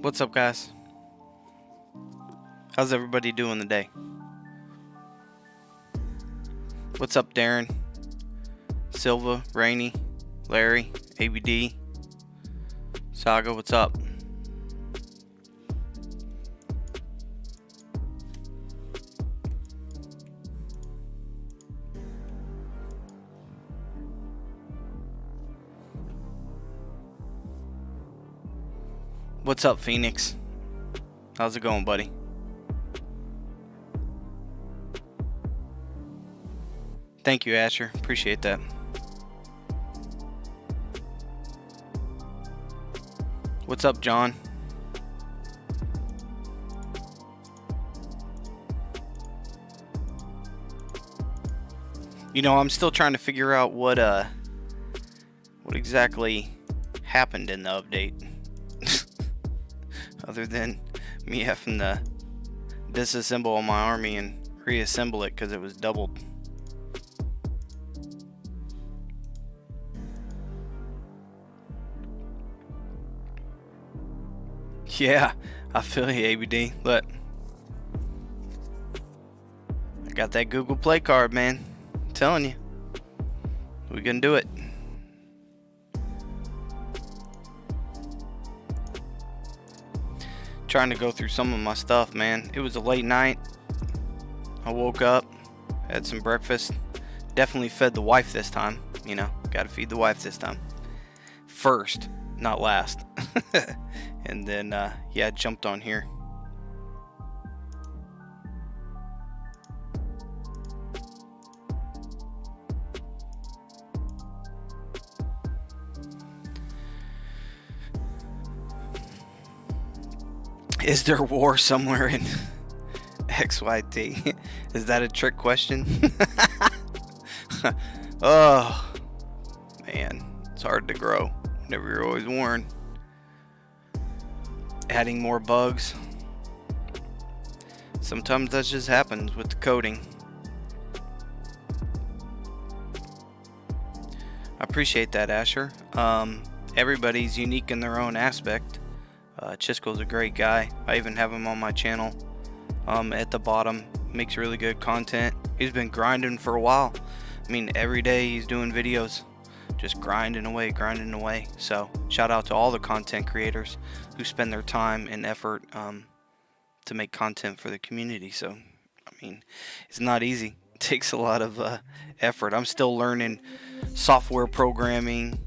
What's up, guys? How's everybody doing today? What's up, Darren, Silva, Rainey, Larry, ABD, Saga? What's up? What's up, Phoenix? How's it going, buddy? Thank you, Asher. Appreciate that. What's up, John? You know, I'm still trying to figure out what exactly happened in the update. Other than me having to disassemble my army and reassemble it because it was doubled. Yeah, I feel you, ABD. Look, I got that Google Play card, man. I'm telling you, we gonna do it. Trying to go through some of my stuff, man. It was a late night. I woke up, had some breakfast. Definitely fed the wife this time. You know, gotta feed the wife this time. First, not last. And then, yeah, jumped on here. Is there war somewhere in XYT? Is that a trick question? Oh, man, it's hard to grow whenever you're always warned. Adding more bugs. Sometimes that just happens with the coding. I appreciate that, Asher. Everybody's unique in their own aspect. Chisco's a great guy. I even have him on my channel. At the bottom, makes really good content. He's been grinding for a while. I mean, every day he's doing videos, just grinding away. So shout out to all the content creators who spend their time and effort to make content for the community. So, I mean, it's not easy. It takes a lot of effort. I'm still learning software programming,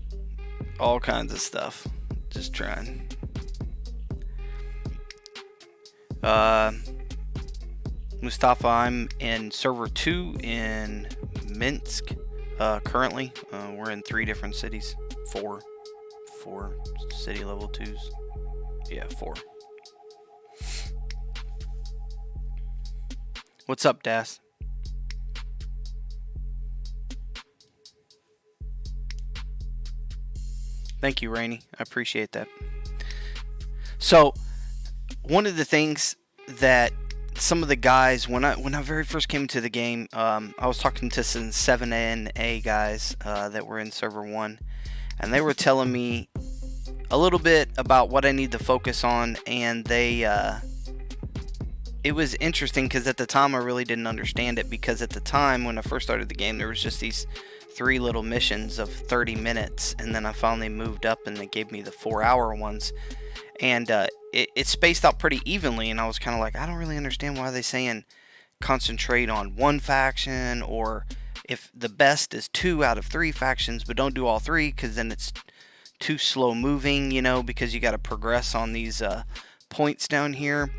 all kinds of stuff. Just trying. Mustafa, I'm in server 2 in Minsk currently. We're in 3 different cities. 4 city level 2s. Yeah, 4. What's up, Das? Thank you, Rainey. I appreciate that. So, one of the things that some of the guys, when I very first came to the game, I was talking to some 7NA guys that were in server 1, and they were telling me a little bit about what I need to focus on, and it was interesting because at the time I really didn't understand it, because at the time when I first started the game there was just these 3 little missions of 30 minutes, and then I finally moved up and they gave me the 4-hour ones, and it spaced out pretty evenly, and I was kind of like, I don't really understand why they're saying concentrate on one faction, or if the best is 2 out of 3 factions, but don't do all 3 because then it's too slow moving, you know, because you got to progress on these points down here.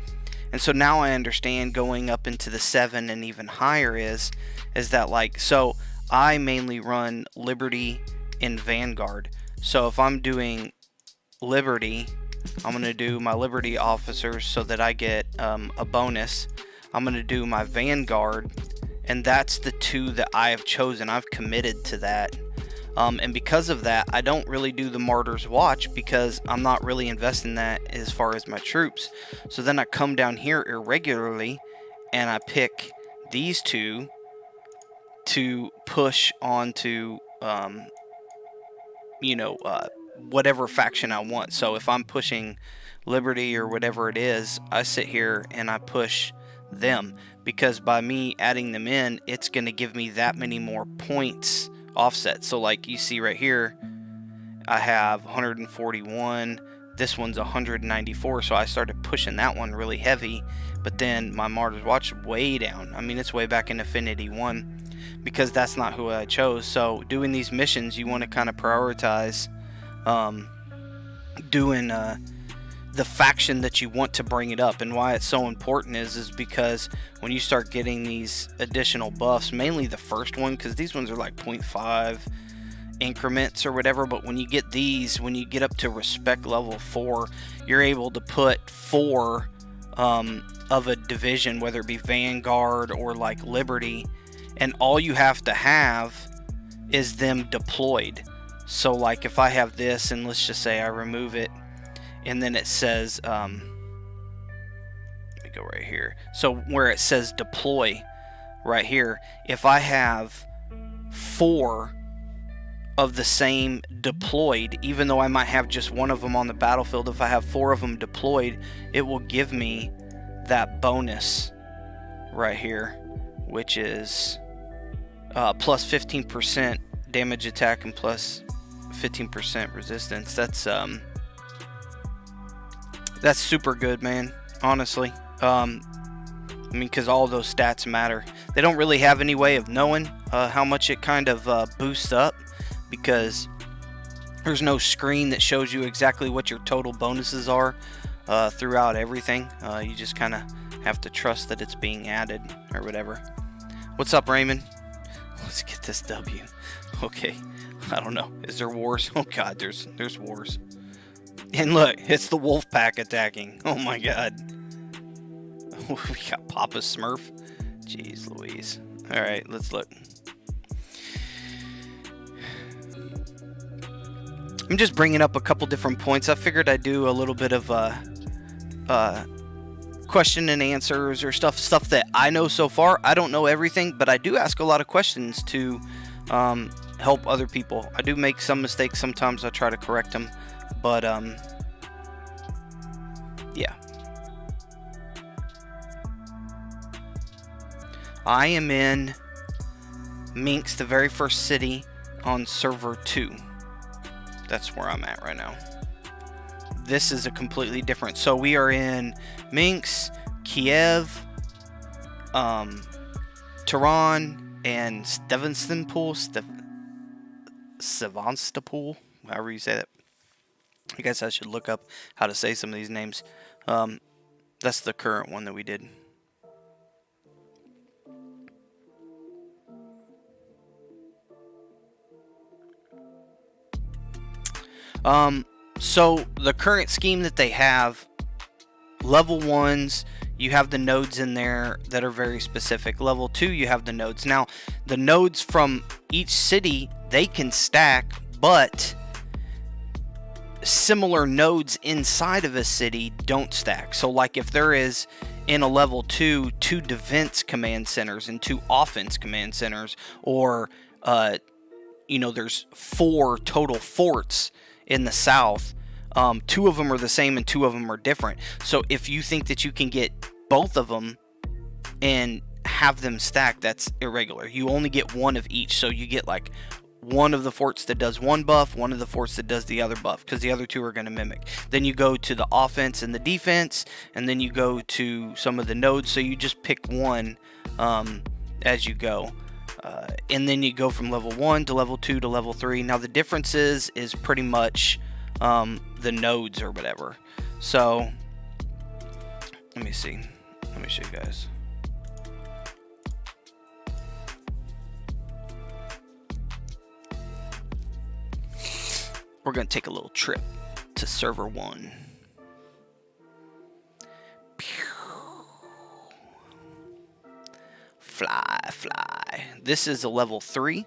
And so now I understand going up into the 7 and even higher is that, like, so I mainly run Liberty and Vanguard. So if I'm doing Liberty, I'm going to do my Liberty officers so that I get a bonus. I'm going to do my Vanguard, and that's the 2 that I have chosen. I've committed to that. And because of that, I don't really do the Martyr's Watch because I'm not really investing that as far as my troops. So then I come down here irregularly and I pick these 2 to push onto, whatever faction I want. So if I'm pushing Liberty or whatever it is, I sit here and I push them, because by me adding them in, it's going to give me that many more points offset. So like you see right here, I have 141, this one's 194, so I started pushing that one really heavy, but then my Martyr's Watch way down. I mean, it's way back in Affinity 1, because that's not who I chose. So doing these missions, you want to kind of prioritize doing the faction that you want to bring it up. And why it's so important is because when you start getting these additional buffs, mainly the first one, because these ones are like 0.5 increments or whatever, but when you get these, when you get up to respect level 4, you're able to put 4 of a division, whether it be Vanguard or like Liberty, and all you have to have is them deployed. So like if I have this, and let's just say I remove it, and then it says let me go right here, so where it says deploy right here, if I have 4 of the same deployed, even though I might have just one of them on the battlefield, if I have 4 of them deployed, it will give me that bonus right here, which is plus 15% damage attack and plus 15% resistance. That's super good, man, honestly. I mean, because all those stats matter. They don't really have any way of knowing how much it kind of boosts up, because there's no screen that shows you exactly what your total bonuses are throughout everything. You just kind of have to trust that it's being added or whatever. What's up, Raymond? Let's get this W. Okay, I don't know. Is there wars? Oh god, there's wars. And look, it's the wolf pack attacking. Oh my god. We got Papa Smurf. Jeez Louise. Alright, let's look. I'm just bringing up a couple different points. I figured I'd do a little bit of question and answers or stuff that I know so far. I don't know everything, but I do ask a lot of questions to help other people. I do make some mistakes sometimes. I try to correct them, but yeah. I am in Minx, the very first city on server 2. That's where I'm at right now. This is a completely different. So we are in Minsk, Kiev, Tehran, and Sevastopol, however you say that. I guess I should look up how to say some of these names. That's the current one that we did. So the current scheme that they have, level 1s, you have the nodes in there that are very specific. Level 2, you have the nodes. Now, the nodes from each city, they can stack, but similar nodes inside of a city don't stack. So like if there is in a level 2, 2 defense command centers and 2 offense command centers, or there's 4 total forts in the south, 2 of them are the same and 2 of them are different. So if you think that you can get both of them and have them stacked, that's irregular. You only get 1 of each. So you get like 1 of the forts that does 1 buff, 1 of the forts that does the other buff, because the other 2 are going to mimic. Then you go to the offense and the defense, and then you go to some of the nodes. So you just pick 1 as you go. And then you go from level 1 to level 2 to level 3. Now the difference is pretty much the nodes or whatever. So let me see. Let me show you guys. We're going to take a little trip to server 1. Fly. This is a level 3.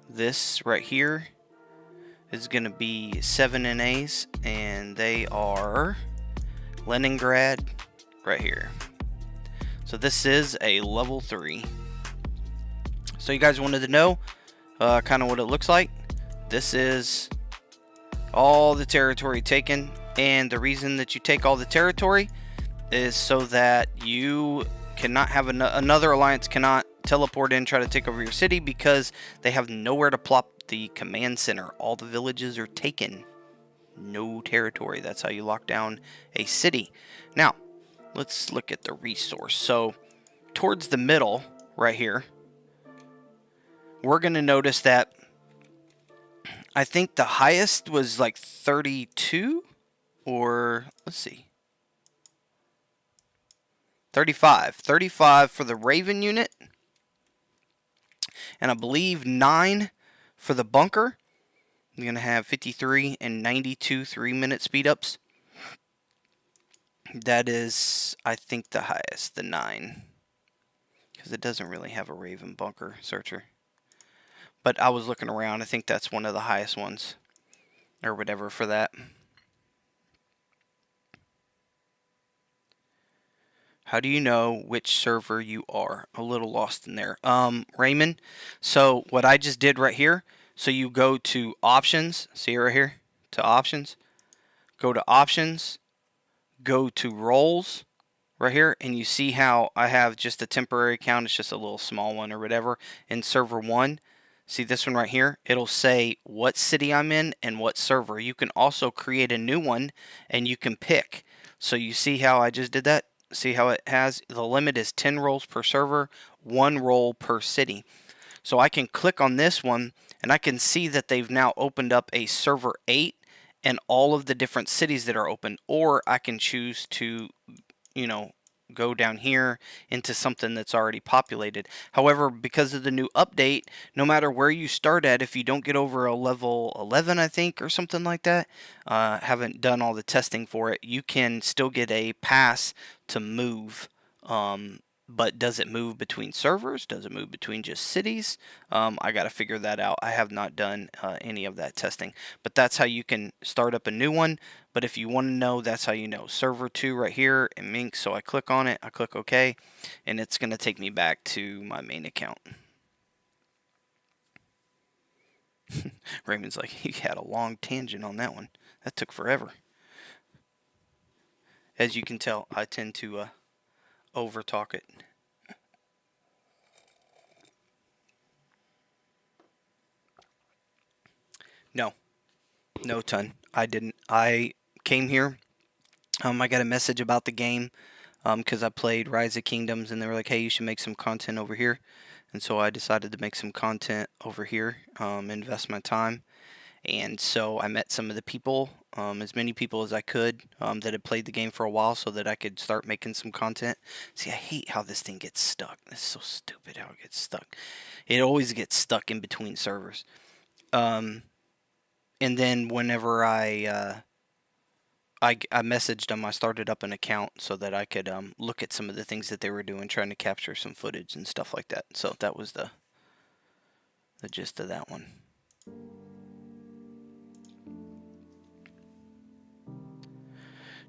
This right here is going to be 7 NAs, and they are Leningrad right here. So this is a level 3. So you guys wanted to know kind of what it looks like. This is all the territory taken, and the reason that you take all the territory is so that you cannot have another alliance cannot teleport in, try to take over your city, because they have nowhere to plop the command center. All the villages are taken. No territory. That's how you lock down a city. Now, let's look at the resource. So, towards the middle, right here, we're going to notice that I think the highest was like 32 or let's see, 35. 35 for the Raven unit, and I believe 9 for the bunker. I'm going to have 53 and 92 3-minute speed ups. That is, I think, the highest, the 9. Because it doesn't really have a Raven bunker searcher. But I was looking around. I think that's one of the highest ones. Or whatever for that. How do you know which server you are? A little lost in there. Raymond, so what I just did right here, so you go to options, see right here, to options, go to options, go to roles, right here, and you see how I have just a temporary account, it's just a little small one or whatever, in server 1. See this one right here? It'll say what city I'm in and what server. You can also create a new one and you can pick. So you see how I just did that? See how it has, the limit is 10 roles per server, 1 role per city. So I can click on this one and I can see that they've now opened up a server 8 and all of the different cities that are open. Or I can choose to, go down here into something that's already populated. However, because of the new update, no matter where you start at, if you don't get over a level 11, I think, or something like that, haven't done all the testing for it, you can still get a pass to move. But does it move between servers? Does it move between just cities? I got to figure that out. I have not done any of that testing. But that's how you can start up a new one. But if you want to know, that's how you know. Server 2 right here in Mink. So I click on it. I click OK. And it's going to take me back to my main account. Raymond's like, he had a long tangent on that one. That took forever. As you can tell, I tend to over talk it. No ton. I didn't. I came here. I got a message about the game because I played Rise of Kingdoms, and they were like, "Hey, you should make some content over here." And so I decided to make some content over here, invest my time. And so I met some of the people, as many people as I could, that had played the game for a while so that I could start making some content. See, I hate how this thing gets stuck. It's so stupid how it gets stuck. It always gets stuck in between servers. And then whenever I messaged them, I started up an account so that I could look at some of the things that they were doing, trying to capture some footage and stuff like that. So that was the gist of that one.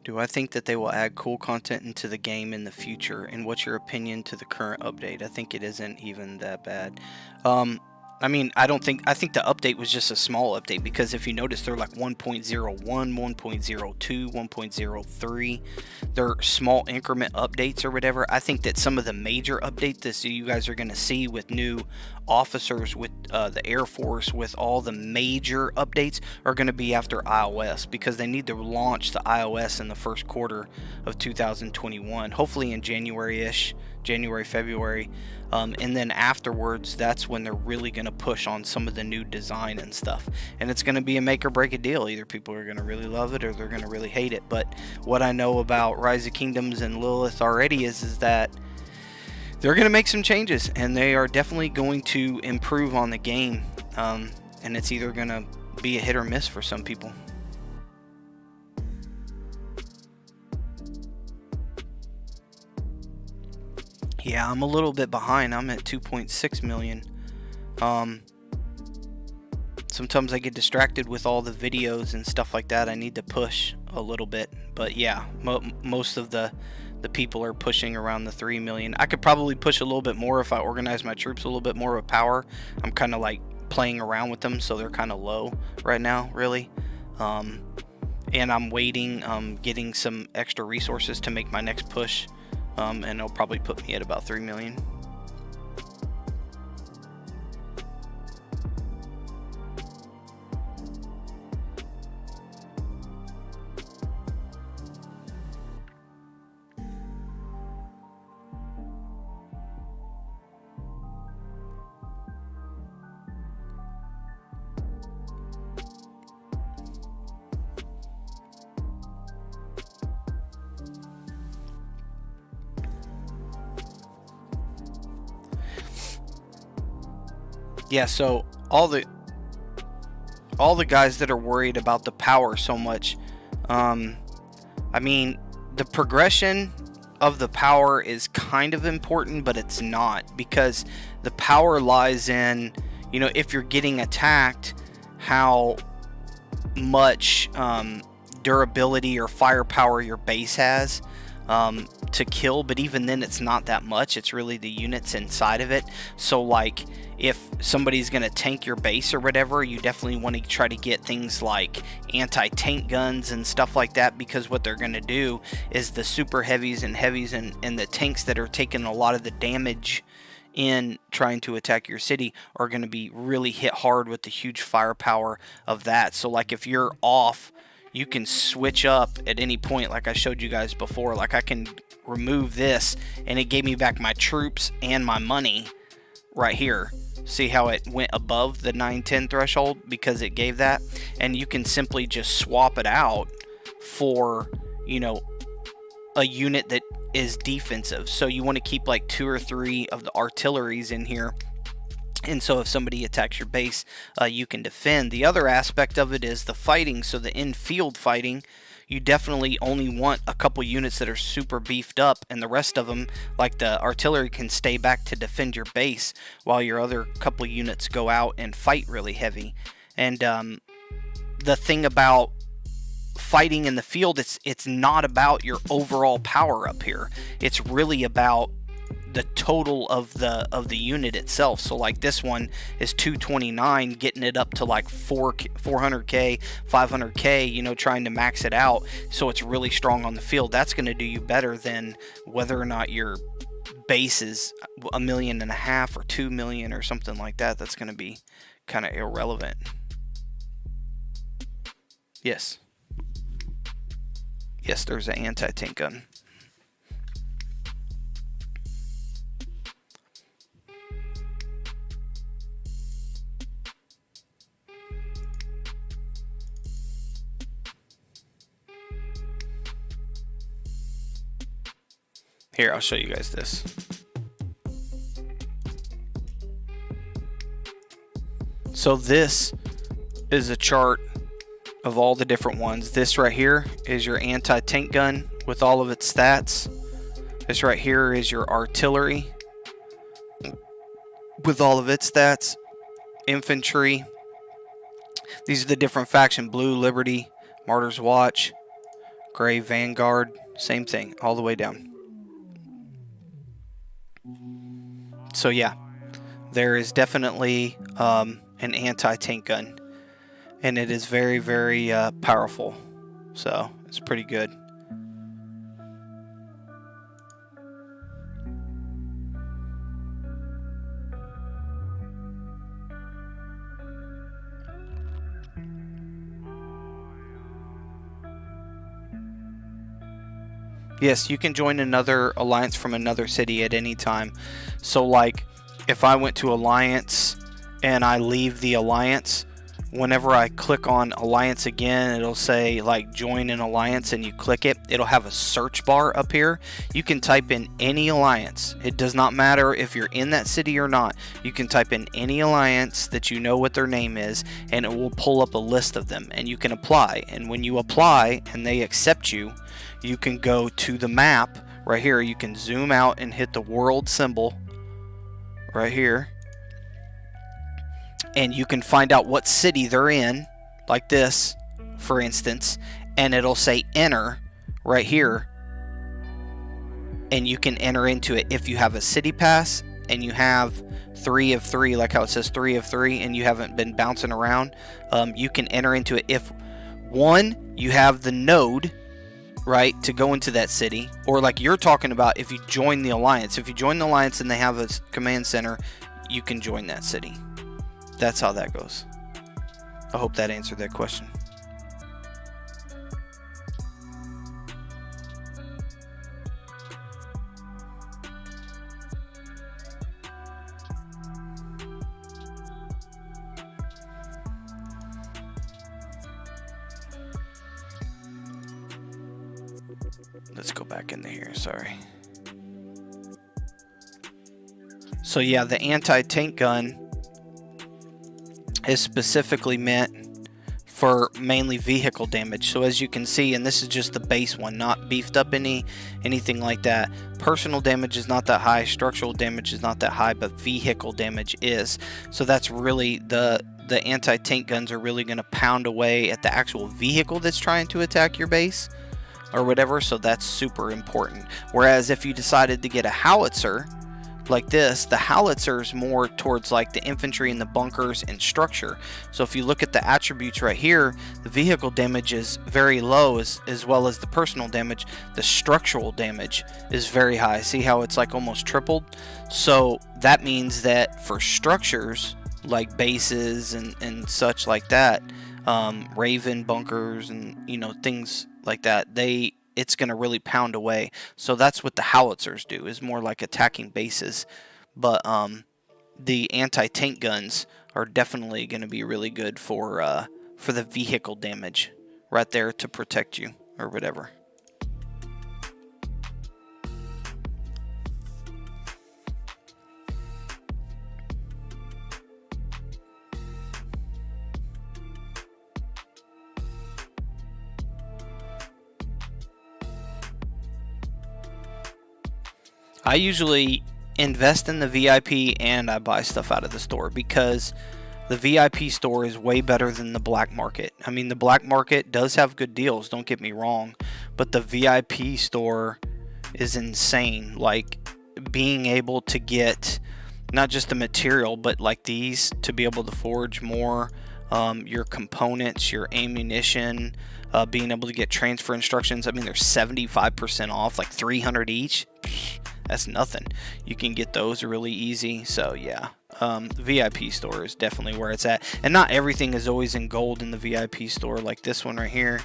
Do I think that they will add cool content into the game in the future? And what's your opinion to the current update? I think it isn't even that bad. I mean, I think the update was just a small update, because if you notice, they're like 1.01, 1.02, 1.03. They're small increment updates or whatever. I think that some of the major updates that you guys are going to see with new officers, with the Air Force, with all the major updates, are going to be after iOS, because they need to launch the iOS in the first quarter of 2021, hopefully in January-ish, January, February. And then afterwards, that's when they're really going to push on some of the new design and stuff. And it's going to be a make or break a deal. Either people are going to really love it or they're going to really hate it. But what I know about Rise of Kingdoms and Lilith already is that they're going to make some changes, and they are definitely going to improve on the game. And it's either going to be a hit or miss for some people. Yeah, I'm a little bit behind. I'm at 2.6 million. Sometimes I get distracted with all the videos and stuff like that. I need to push a little bit. But yeah, most of the people are pushing around the 3 million. I could probably push a little bit more if I organize my troops a little bit more with power. I'm kind of like playing around with them, so they're kind of low right now, really. And I'm waiting, getting some extra resources to make my next push. And it'll probably put me at about 3 million. Yeah, so all the guys that are worried about the power so much, I mean, the progression of the power is kind of important, but it's not, because the power lies in, you know, if you're getting attacked, how much durability or firepower your base has to kill. But even then, it's not that much. It's really the units inside of it. So like, if somebody's going to tank your base or whatever, you definitely want to try to get things like anti-tank guns and stuff like that, because what they're going to do is the super heavies and the tanks that are taking a lot of the damage in trying to attack your city are going to be really hit hard with the huge firepower of that. So like, if you're off, you can switch up at any point, like I showed you guys before. Like, I can remove this and it gave me back my troops and my money right here. See how it went above the 910 threshold because it gave that? And you can simply just swap it out for, you know, a unit that is defensive. So you want to keep like 2 or 3 of the artilleries in here, and so if somebody attacks your base, you can defend. The other aspect of it is the fighting. So the in-field fighting, you definitely only want a couple units that are super beefed up, and the rest of them, like the artillery, can stay back to defend your base while your other couple units go out and fight really heavy. And the thing about fighting in the field, it's not about your overall power up here. It's really about the total of the unit itself. So like, this one is 229, getting it up to like 400k, 500k, you know, trying to max it out so it's really strong on the field. That's going to do you better than whether or not your base is 1.5 million or 2 million or something like that. That's going to be kind of irrelevant. Yes, there's an anti-tank gun. Here, I'll show you guys this. So this is a chart of all the different ones. This right here is your anti-tank gun with all of its stats. This right here is your artillery with all of its stats. Infantry. These are the different faction. Blue, Liberty, Martyr's Watch, Gray, Vanguard. Same thing all the way down. So yeah, there is definitely an anti-tank gun, and it is very, very powerful. So it's pretty good. Yes, you can join another alliance from another city at any time. So like, if I went to alliance and I leave the alliance, whenever I click on alliance again, it'll say like join an alliance, and you click it, it'll have a search bar up here. You can type in any alliance. It does not matter if you're in that city or not. You can type in any alliance that you know what their name is, and it will pull up a list of them, and you can apply. And when you apply and they accept you, you can go to the map right here. You can zoom out and hit the world symbol right here, and you can find out what city they're in, like this, for instance, and it'll say enter right here, and you can enter into it. If you have a city pass and you have 3 of 3, like how it says 3 of 3, and you haven't been bouncing around, you can enter into it. If one, you have the node, right, to go into that city, or like you're talking about, if you join the alliance. If you join the alliance and they have a command center, you can join that city. That's how that goes. I hope that answered that question. Let's go back into here, sorry. So yeah, the anti-tank gun is specifically meant for mainly vehicle damage. So as you can see, and this is just the base one, not beefed up anything like that. Personal damage is not that high, structural damage is not that high, but vehicle damage is. So that's really the anti-tank guns are really going to pound away at the actual vehicle that's trying to attack your base or whatever. So that's super important. Whereas if you decided to get a howitzer like this, the howitzer is more towards like the infantry and the bunkers and structure. So if you look at the attributes right here, the vehicle damage is very low as well as the personal damage. The structural damage is very high. See how it's like almost tripled? So that means that for structures like bases and such like that, Raven bunkers and things like that, it's going to really pound away. So that's what the howitzers do, is more like attacking bases. But the anti-tank guns are definitely going to be really good for the vehicle damage right there to protect you or whatever. I usually invest in the VIP and I buy stuff out of the store, because the VIP store is way better than the black market. I mean, the black market does have good deals, don't get me wrong, but the VIP store is insane. Like, being able to get not just the material, but like these to be able to forge more, your components, your ammunition, being able to get transfer instructions. I mean, they're 75% off, like 300 each. That's nothing. You can get those really easy. So yeah, the VIP store is definitely where it's at. And not everything is always in gold in the VIP store. Like this one right here,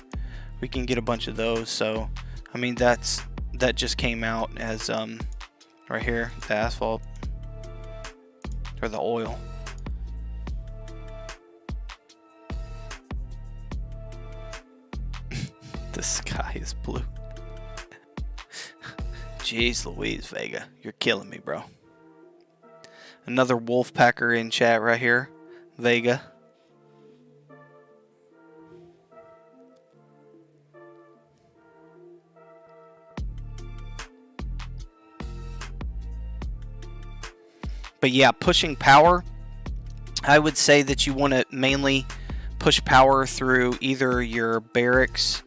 we can get a bunch of those. So I mean, that just came out as right here, the asphalt or the oil. The sky is blue. Jeez Louise, Vega. You're killing me, bro. Another Wolfpacker in chat right here. Vega. But yeah, pushing power, I would say that you want to mainly push power through either your barracks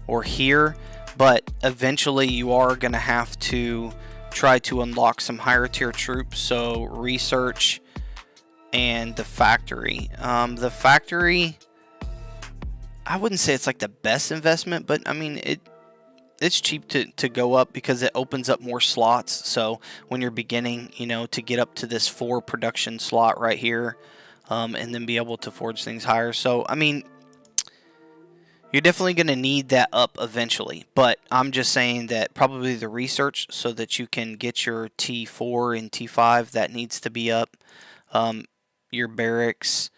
or here. But eventually you are going to have to try to unlock some higher tier troops. So research and the factory. The factory, I wouldn't say it's like the best investment, but I mean, it's cheap to go up because it opens up more slots. So when you're beginning, to get up to this 4 production slot right here, and then be able to forge things higher. So, I mean, you're definitely going to need that up eventually, but I'm just saying that probably the research so that you can get your T4 and T5, that needs to be up. Your barracks,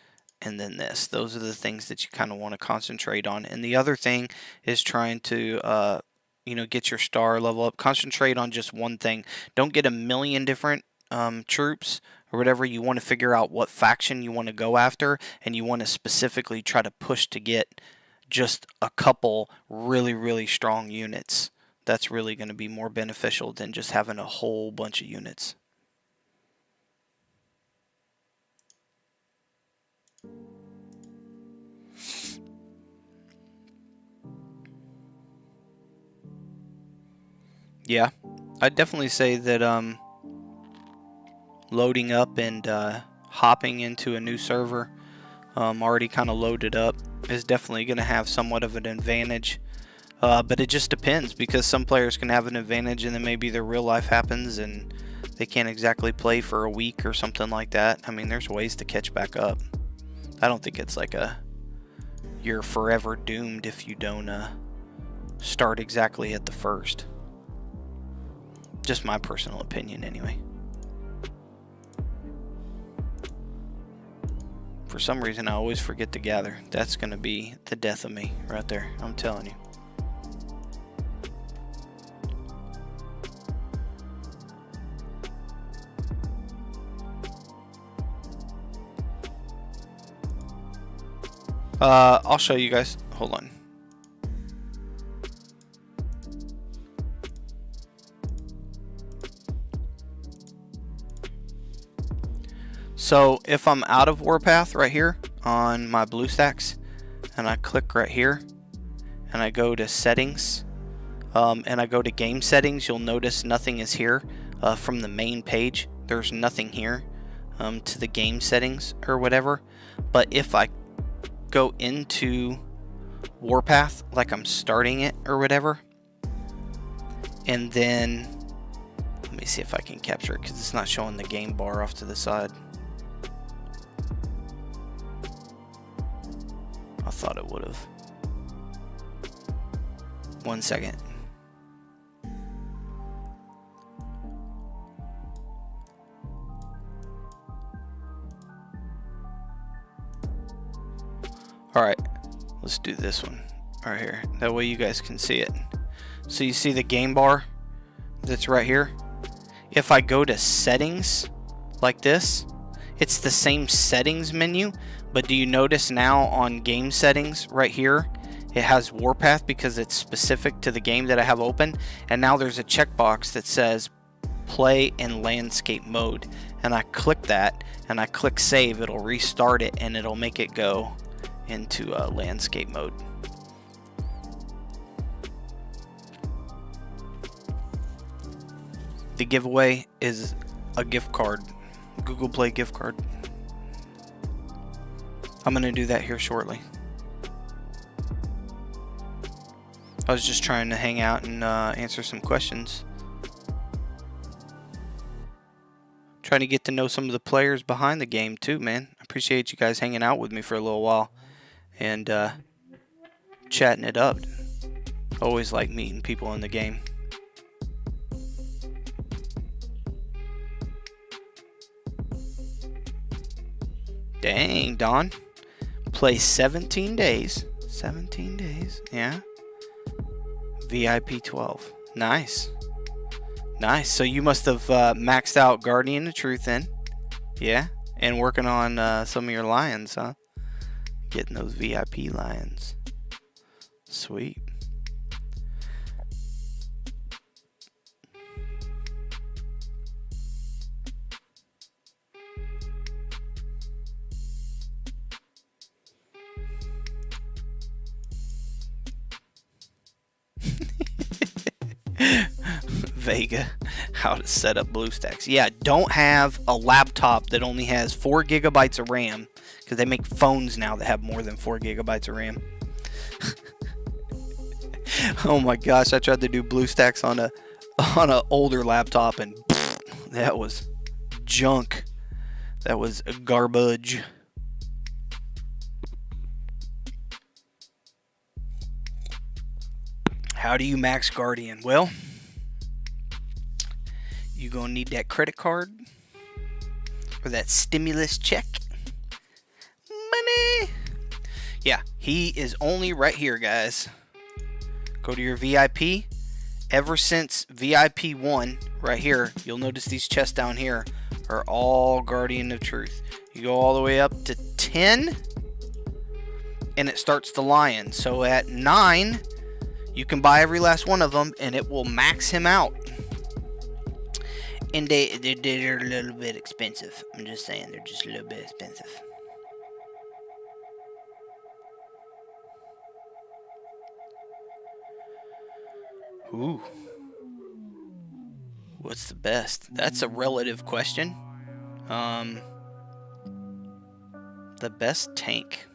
and then this. Those are the things that you kind of want to concentrate on. And the other thing is trying to, get your star level up. Concentrate on just one thing. Don't get a million different troops or whatever. You want to figure out what faction you want to go after, and you want to specifically try to push to get just a couple really, really strong units. That's really going to be more beneficial than just having a whole bunch of units. Yeah, I'd definitely say that loading up and hopping into a new server already kind of loaded up is definitely going to have somewhat of an advantage, but it just depends, because some players can have an advantage and then maybe their real life happens and they can't exactly play for a week or something like that. I mean, there's ways to catch back up. I don't think it's like you're forever doomed if you don't start exactly at the first. Just my personal opinion anyway. For some reason, I always forget to gather. That's going to be the death of me right there. I'm telling you. I'll show you guys. Hold on. So if I'm out of Warpath right here on my BlueStacks, and I click right here, and I go to settings, and I go to game settings, you'll notice nothing is here. From the main page, there's nothing here to the game settings or whatever. But if I go into Warpath, like I'm starting it or whatever, and then let me see if I can capture it, because it's not showing the game bar off to the side. I thought it would have. 1 second. Alright, let's do this one right here. That way you guys can see it. So you see the game bar that's right here? If I go to settings like this, it's the same settings menu, but do you notice now on game settings right here, it has Warpath because it's specific to the game that I have open, and now there's a checkbox that says play in landscape mode, and I click that and I click save. It'll restart it and it'll make it go into landscape mode. The giveaway is a gift card, Google Play gift card. I'm gonna do that here shortly. I was just trying to hang out and answer some questions. Trying to get to know some of the players behind the game too, man. I appreciate you guys hanging out with me for a little while and chatting it up. Always like meeting people in the game. Dang, Don. Play 17 days. 17 days, yeah. VIP 12. Nice. Nice. So you must have maxed out Guardian of Truth then. Yeah. And working on some of your lions, huh? Getting those VIP lions. Sweet. Vega, how to set up BlueStacks. Yeah, don't have a laptop that only has 4 gigabytes of RAM, because they make phones now that have more than 4 gigabytes of RAM. Oh my gosh, I tried to do BlueStacks on a older laptop, and that was junk. That was garbage. How do you max Guardian? Well, you're going to need that credit card or that stimulus check. Money. Yeah, he is only right here, guys. Go to your VIP. Ever since VIP 1, right here, you'll notice these chests down here are all Guardian of Truth. You go all the way up to 10, and it starts the lion. So at 9, you can buy every last one of them, and it will max him out. And they're a little bit expensive. I'm just saying, they're just a little bit expensive. Ooh. What's the best? That's a relative question. The best tank.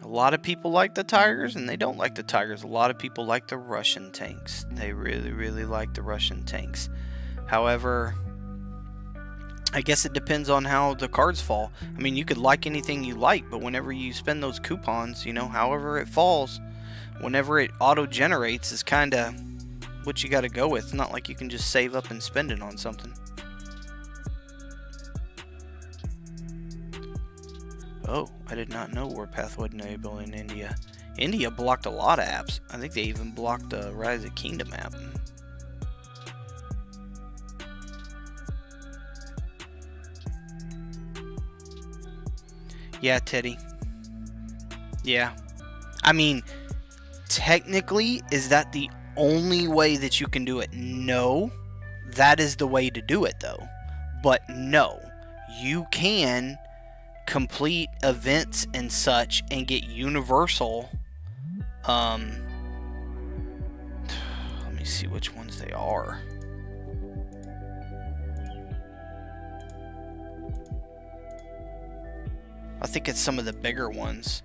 A lot of people like the Tigers, and they don't like the Tigers. A lot of people like the Russian tanks. They really, really like the Russian tanks. However, I guess it depends on how the cards fall. I mean, you could like anything you like, but whenever you spend those coupons, you know, however it falls, whenever it auto-generates is kind of what you got to go with. It's not like you can just save up and spend it on something. Oh, I did not know Warpath wasn't able in India. India blocked a lot of apps. I think they even blocked the Rise of Kingdom app. Yeah, Teddy. Yeah. I mean, technically, is that the only way that you can do it? No. That is the way to do it, though. But no. You can complete events and such and get universal. Let me see which ones they are. I think it's some of the bigger ones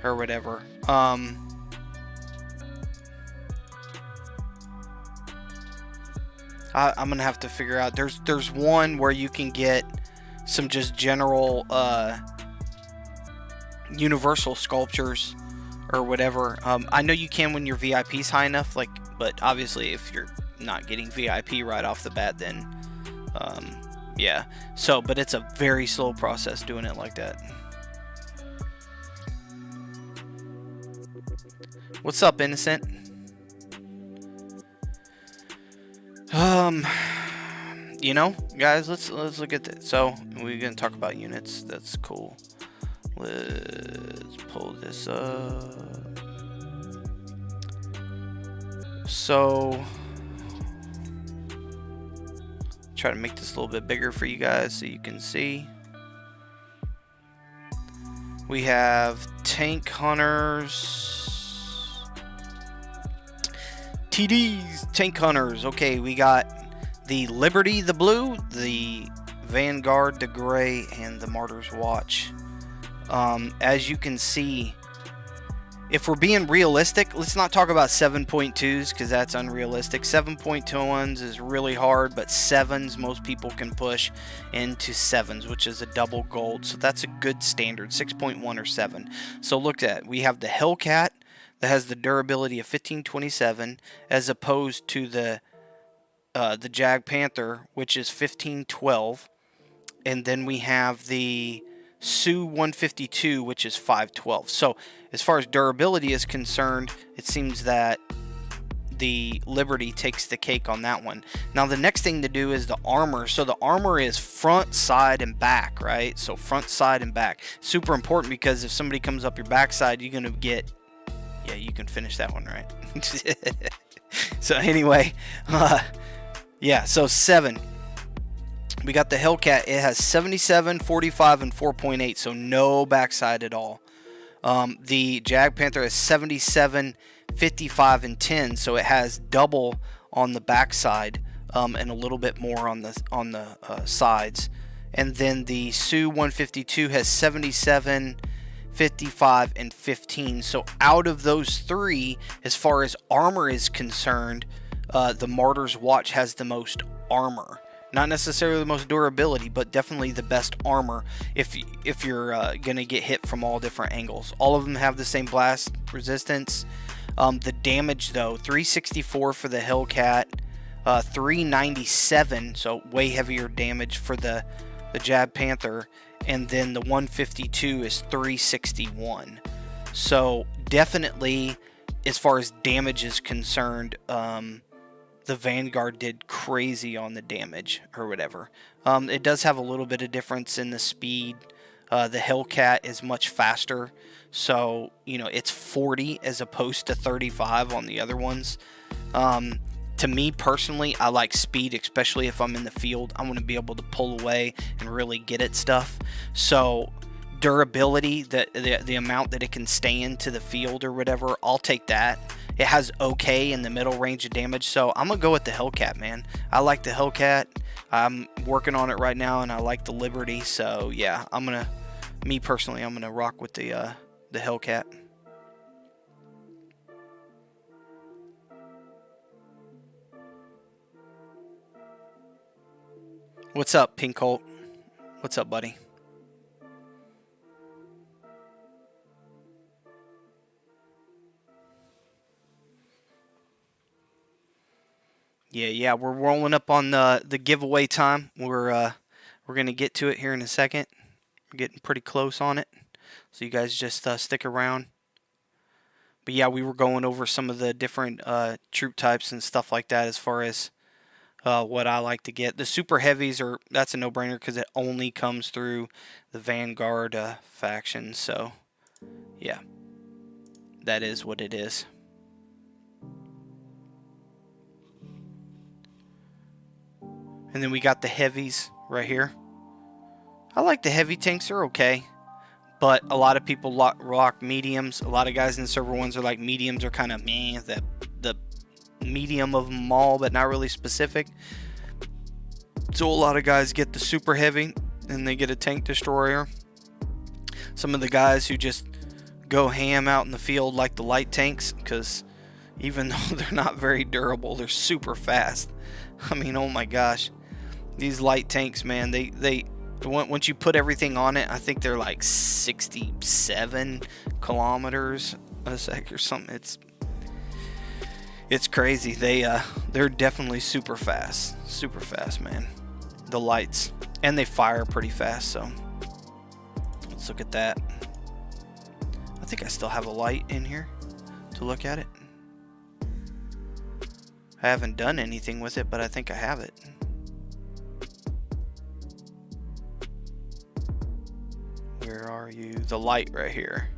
or whatever. I'm gonna have to figure out. There's one where you can get some just general universal sculptures or whatever. I know you can when your VIP's high enough, like, but obviously if you're not getting VIP right off the bat, then yeah. So, but it's a very slow process doing it like that. What's up, Innocent? You know, guys, let's look at this. So we're gonna talk about units. That's cool. Let's pull this up. So try to make this a little bit bigger for you guys so you can see. We have tank hunters. TDs, tank hunters. Okay, we got the Liberty, the blue, the Vanguard, the gray, and the Martyr's Watch. As you can see, if we're being realistic, let's not talk about 7.2s because that's unrealistic. 7.21s is really hard, but 7s most people can push into 7s, which is a double gold. So that's a good standard, 6.1 or 7. So look at it. We have the Hellcat that has the durability of 1527 as opposed to the Jag Panther, which is 1512. And then we have the Su 152, which is 512. So as far as durability is concerned, it seems that the Liberty takes the cake on that one. Now the next thing to do is the armor. So the armor is front, side, and back, right? So front, side, and back. Super important because if somebody comes up your backside, you're going to get... Yeah, you can finish that one, right? So anyway, yeah, so 7. We got the Hellcat. It has 77, 45, and 4.8, so no backside at all. The Jag Panther has 77, 55, and 10, so it has double on the backside and a little bit more on the sides. And then the Su 152 has 77, 55, and 15. So out of those three, as far as armor is concerned, the Martyr's Watch has the most armor. Not necessarily the most durability, but definitely the best armor if you're going to get hit from all different angles. All of them have the same blast resistance. The damage, though, 364 for the Hellcat, 397, so way heavier damage for the Jag Panther, and then the 152 is 361. So definitely, as far as damage is concerned, the Vanguard did crazy on the damage or whatever. It does have a little bit of difference in the speed. The Hellcat is much faster, so you know it's 40 as opposed to 35 on the other ones. To me personally, I like speed, especially if I'm in the field. I want to be able to pull away and really get at stuff. So durability, the amount that it can stay into the field or whatever, I'll take that. It has okay in the middle range of damage, so I'm gonna go with the Hellcat, man. I like the Hellcat. I'm working on it right now, and I like the Liberty. So yeah, me personally, I'm gonna rock with the Hellcat. What's up, Pink Colt? What's up, buddy? Yeah, we're rolling up on the giveaway time. We're gonna get to it here in a second. We're getting pretty close on it, so you guys just stick around. But yeah, we were going over some of the different troop types and stuff like that as far as what I like to get. The super heavies that's a no-brainer because it only comes through the Vanguard faction. So yeah, that is what it is. And then we got the heavies right here. I like the heavy tanks, they're okay. But a lot of people rock mediums. A lot of guys in the server ones are like mediums are kind of meh. The medium of them all, but not really specific. So a lot of guys get the super heavy and they get a tank destroyer. Some of the guys who just go ham out in the field like the light tanks, because even though they're not very durable, they're super fast. I mean, oh my gosh, these light tanks, man, they once you put everything on it, I think they're like 67 kilometers a sec or something. It's crazy. They're definitely super fast, man. The lights, and they fire pretty fast. So let's look at that. I think I still have a light in here to look at it. I haven't done anything with it, but I think I have it. Where are you? The light right here.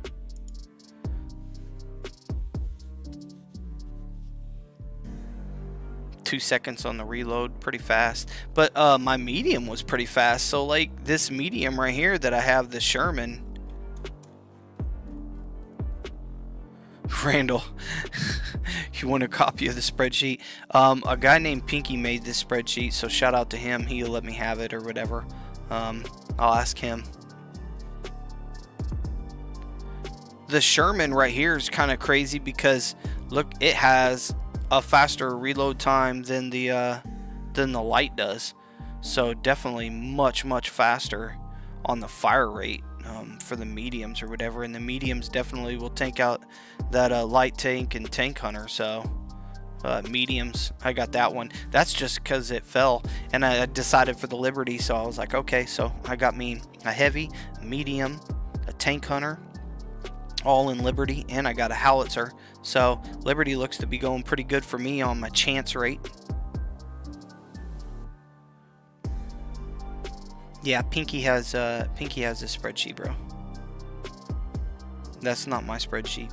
Two seconds on the reload, pretty fast. But my medium was pretty fast. So like this medium right here that I have, the Sherman. Randall, you want a copy of the spreadsheet? A guy named Pinky made this spreadsheet, so shout out to him. He'll let me have it or whatever. I'll ask him. The Sherman right here is kind of crazy because look, it has a faster reload time than the light does. So definitely much faster on the fire rate for the mediums or whatever. And the mediums definitely will tank out that light tank and tank hunter. So mediums, I got that one. That's just because it fell, and I decided for the Liberty. So I was like, okay, so I got me a heavy, a medium, a tank hunter, all in Liberty, and I got a howitzer. So Liberty looks to be going pretty good for me on my chance rate. Yeah, Pinky has a spreadsheet, bro. That's not my spreadsheet.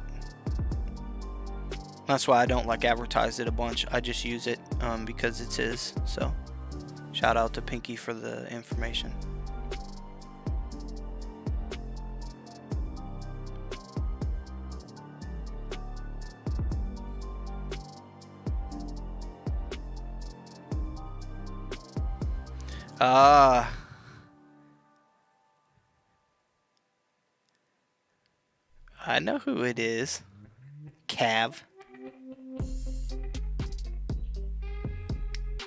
That's why I don't like advertise it a bunch. I just use it because it's his. So shout out to Pinky for the information. I know who it is. Cav.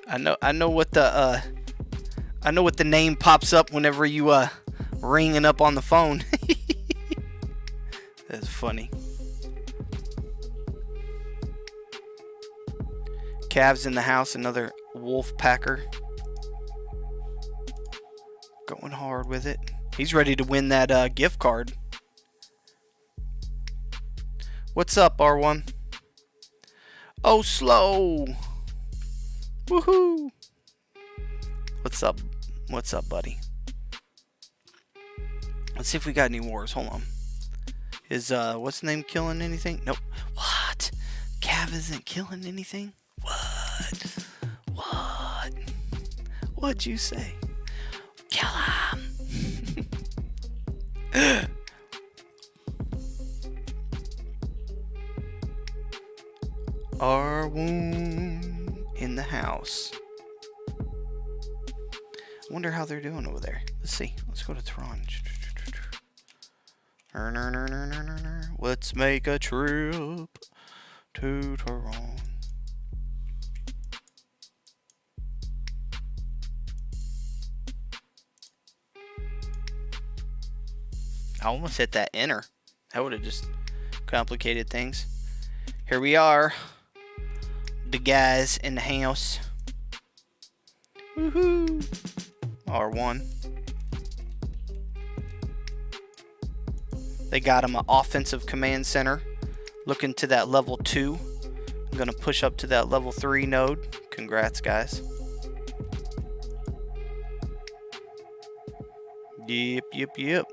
I know what the name pops up whenever you ringing up on the phone. That's funny. Cav's in the house, another wolf packer. Going hard with it. He's ready to win that gift card. What's up, R1? Oh, slow. Woohoo. What's up? What's up, buddy? Let's see if we got any wars. Hold on. Is what's the name killing anything? Nope. What? Cav isn't killing anything? What? What? What'd you say? Kill him. R1 in the house. I wonder how they're doing over there. Let's see. Let's go to Tron. Let's make a trip to Tron. I almost hit that enter. That would have just complicated things. Here we are. The guys in the house. Woohoo! R1. They got him an offensive command center. Looking to that level 2. I'm going to push up to that level 3 node. Congrats, guys. Yep, yep, yep.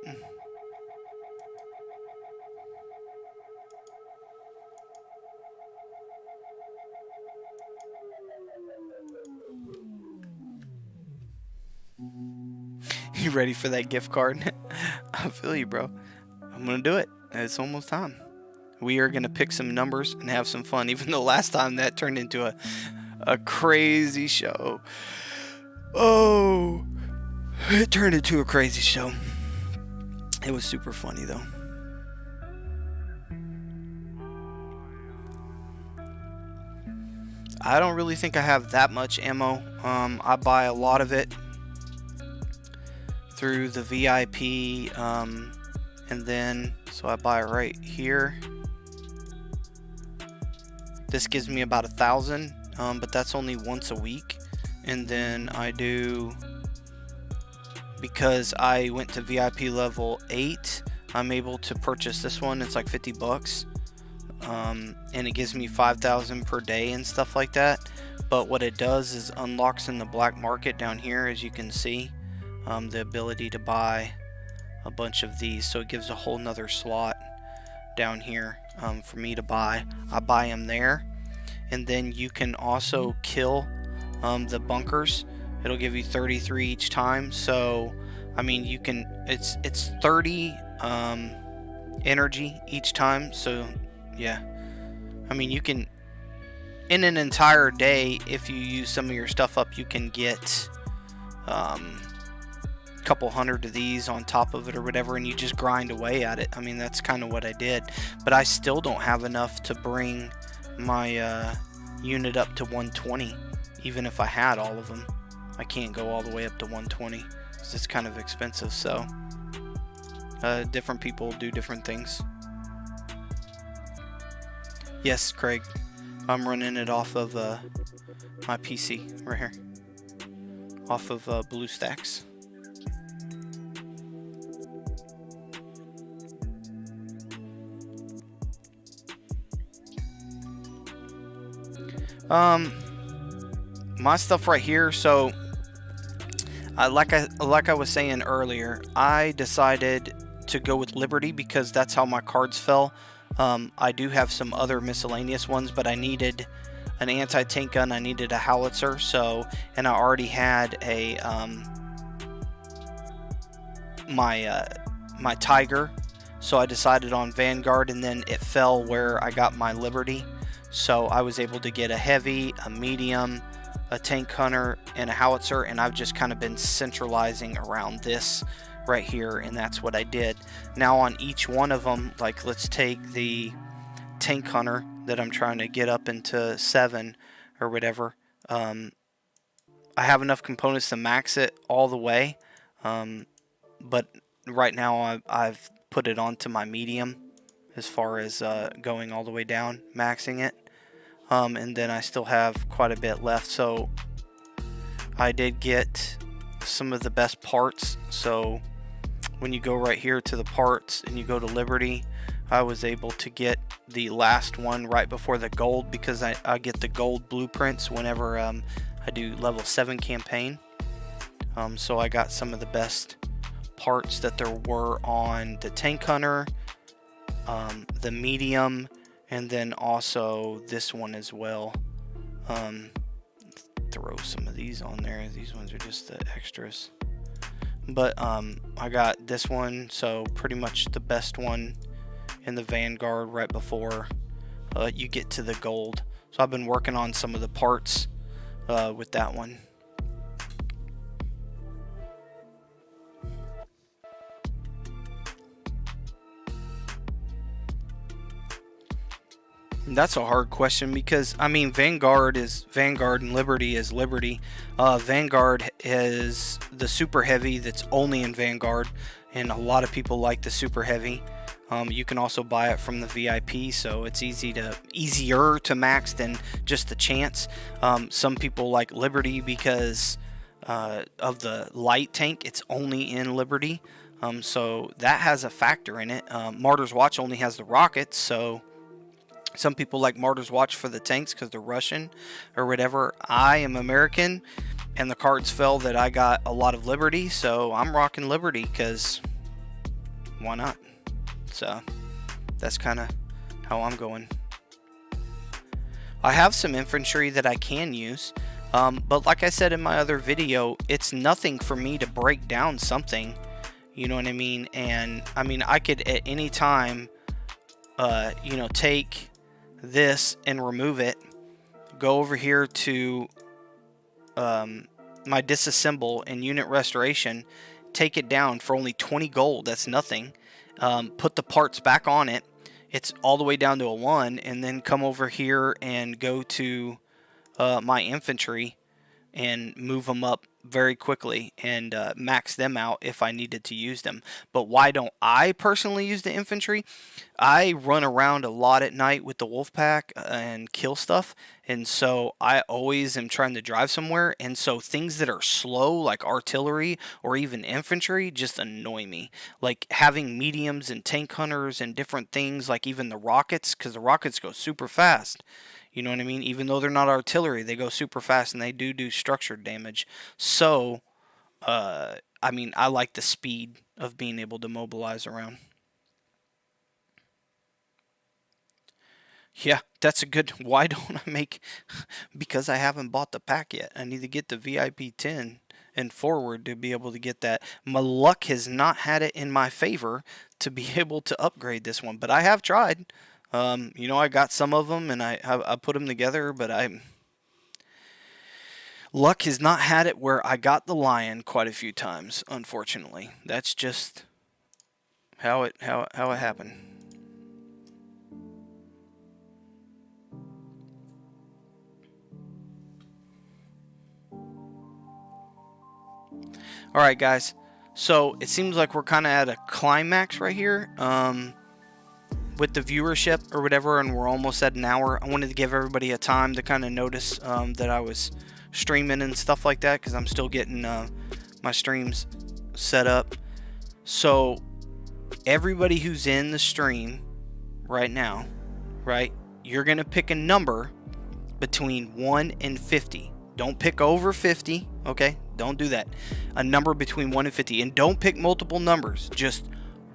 You ready for that gift card? I feel you, bro. I'm gonna do it. It's almost time. We are gonna pick some numbers and have some fun. Even though last time that turned into a crazy show. Oh, it turned into a crazy show. It was super funny though. I don't really think I have that much ammo. I buy a lot of it through the VIP, and then so I buy it right here. This gives me about 1,000, but that's only once a week. And then I do, because I went to VIP level 8, I'm able to purchase this one. It's like 50 bucks. And it gives me 5,000 per day and stuff like that. But what it does is unlocks in the black market down here, as you can see, the ability to buy a bunch of these. So it gives a whole nother slot down here for me to buy. I buy them there, and then you can also kill the bunkers. It'll give you 33 each time. So I mean, you can, it's 30 energy each time. So yeah, I mean, you can, in an entire day, if you use some of your stuff up, you can get a couple hundred of these on top of it or whatever, and you just grind away at it. I mean, that's kind of what I did, but I still don't have enough to bring my unit up to 120. Even if I had all of them, I can't go all the way up to 120 because it's kind of expensive. So different people do different things. Yes, Craig, I'm running it off of my PC right here, off of BlueStacks. My stuff right here. So like I was saying earlier, I decided to go with Liberty because that's how my cards fell. I do have some other miscellaneous ones, but I needed an anti-tank gun, I needed a howitzer, so, and I already had a my Tiger, so I decided on Vanguard, and then it fell where I got my Liberty. So I was able to get a heavy, a medium, a tank hunter, and a howitzer, and I've just kind of been centralizing around this right here, and that's what I did. Now on each one of them, like let's take the tank hunter that I'm trying to get up into 7 or whatever. I have enough components to max it all the way, but right now I've put it onto my medium as far as going all the way down, maxing it. And then I still have quite a bit left, so I did get some of the best parts. So when you go right here to the parts and you go to Liberty, I was able to get the last one right before the gold, because I get the gold blueprints whenever I do level 7 campaign. So I got some of the best parts that there were on the tank hunter, the medium, and then also this one as well. Throw some of these on there. These ones are just the extras. But I got this one, so pretty much the best one in the Vanguard right before you get to the gold. So I've been working on some of the parts with that one. That's a hard question because, I mean, Vanguard is Vanguard and Liberty is Liberty. Vanguard is the super heavy that's only in Vanguard, and a lot of people like the super heavy. You can also buy it from the VIP, so it's easier to max than just the chance. Some people like Liberty because of the light tank. It's only in Liberty, so that has a factor in it. Martyr's Watch only has the rockets, so some people like Martyr's Watch for the tanks because they're Russian or whatever. I am American, and the cards fell that I got a lot of Liberty, so I'm rocking Liberty because why not? So that's kind of how I'm going. I have some infantry that I can use, but like I said in my other video, it's nothing for me to break down something, you know what I mean? And I mean, I could at any time, you know, take this and remove it, go over here to my disassemble and unit restoration, take it down for only 20 gold, that's nothing, put the parts back on it, it's all the way down to a 1, and then come over here and go to my infantry and move them up very quickly and max them out if I needed to use them. But why don't I personally use the infantry? I run around a lot at night with the wolf pack and kill stuff, and so I always am trying to drive somewhere, and so things that are slow like artillery or even infantry just annoy me. Like having mediums and tank hunters and different things, like even the rockets, because the rockets go super fast. You know what I mean? Even though they're not artillery, they go super fast and they do structured damage. So, I mean, I like the speed of being able to mobilize around. Yeah, that's a good... Why don't I make... Because I haven't bought the pack yet. I need to get the VIP 10 and forward to be able to get that. My luck has not had it in my favor to be able to upgrade this one, but I have tried. You know, I got some of them and I put them together, but luck has not had it where I got the lion quite a few times, unfortunately. That's just how it happened. All right, guys. So it seems like we're kind of at a climax right here. With the viewership or whatever, and we're almost at an hour. I wanted to give everybody a time to kind of notice that I was streaming and stuff like that, because I'm still getting my streams set up. So everybody who's in the stream right now, right, you're gonna pick a number between 1 and 50. Don't pick over 50, okay? Don't do that. A number between 1 and 50, and don't pick multiple numbers, just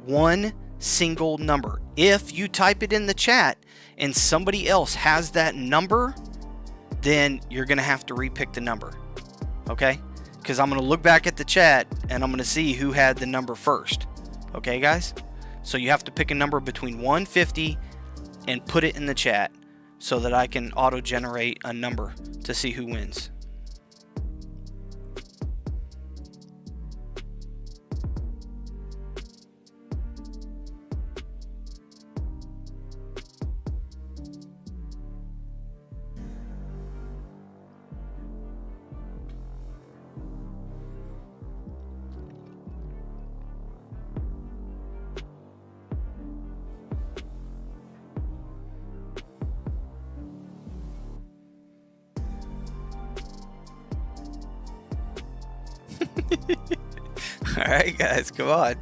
one single number. If you type it in the chat and somebody else has that number, then you're gonna have to repick the number, okay? Because I'm gonna look back at the chat and I'm gonna see who had the number first. Okay, guys? So you have to pick a number between 150 and put it in the chat so that I can auto generate a number to see who wins. Alright, guys, come on.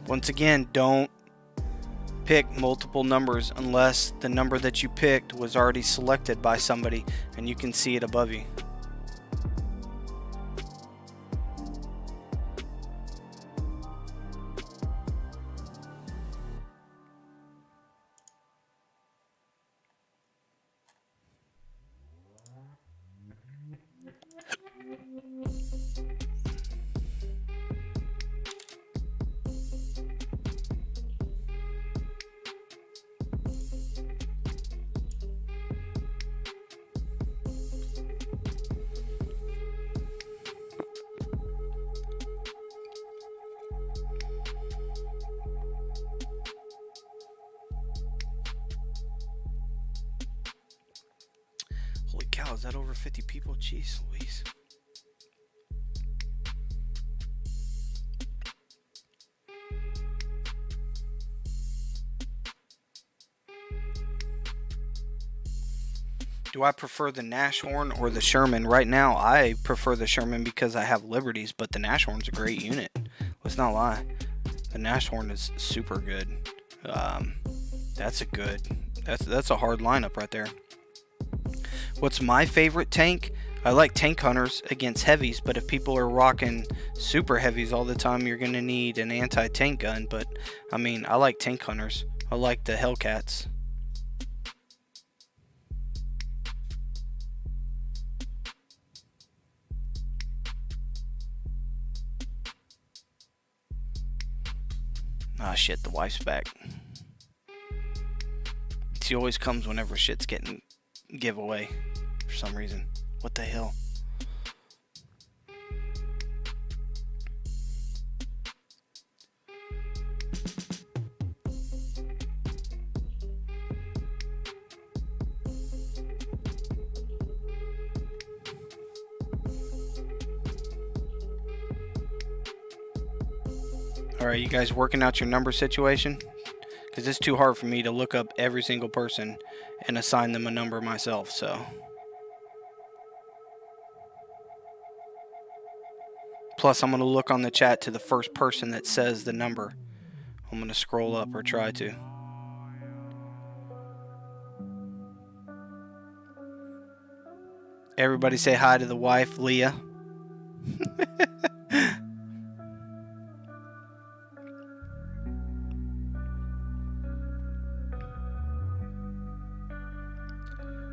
Once again, don't pick multiple numbers unless the number that you picked was already selected by somebody and you can see it above you. cow, is that over 50 people? Jeez Louise. Do I prefer the Nashorn or the Sherman? Right now, I prefer the Sherman because I have Liberties, but the Nashorn's a great unit. Let's not lie. The Nashorn is super good. That's a hard lineup right there. What's my favorite tank? I like tank hunters against heavies, but if people are rocking super heavies all the time, you're going to need an anti-tank gun. But, I mean, I like tank hunters. I like the Hellcats. Ah, shit, the wife's back. She always comes whenever shit's getting giveaway for some reason. What the hell? Alright, you guys working out your number situation? Because it's too hard for me to look up every single person and assign them a number myself, so. Plus, I'm going to look on the chat to the first person that says the number. I'm going to scroll up or try to. Everybody say hi to the wife, Leah.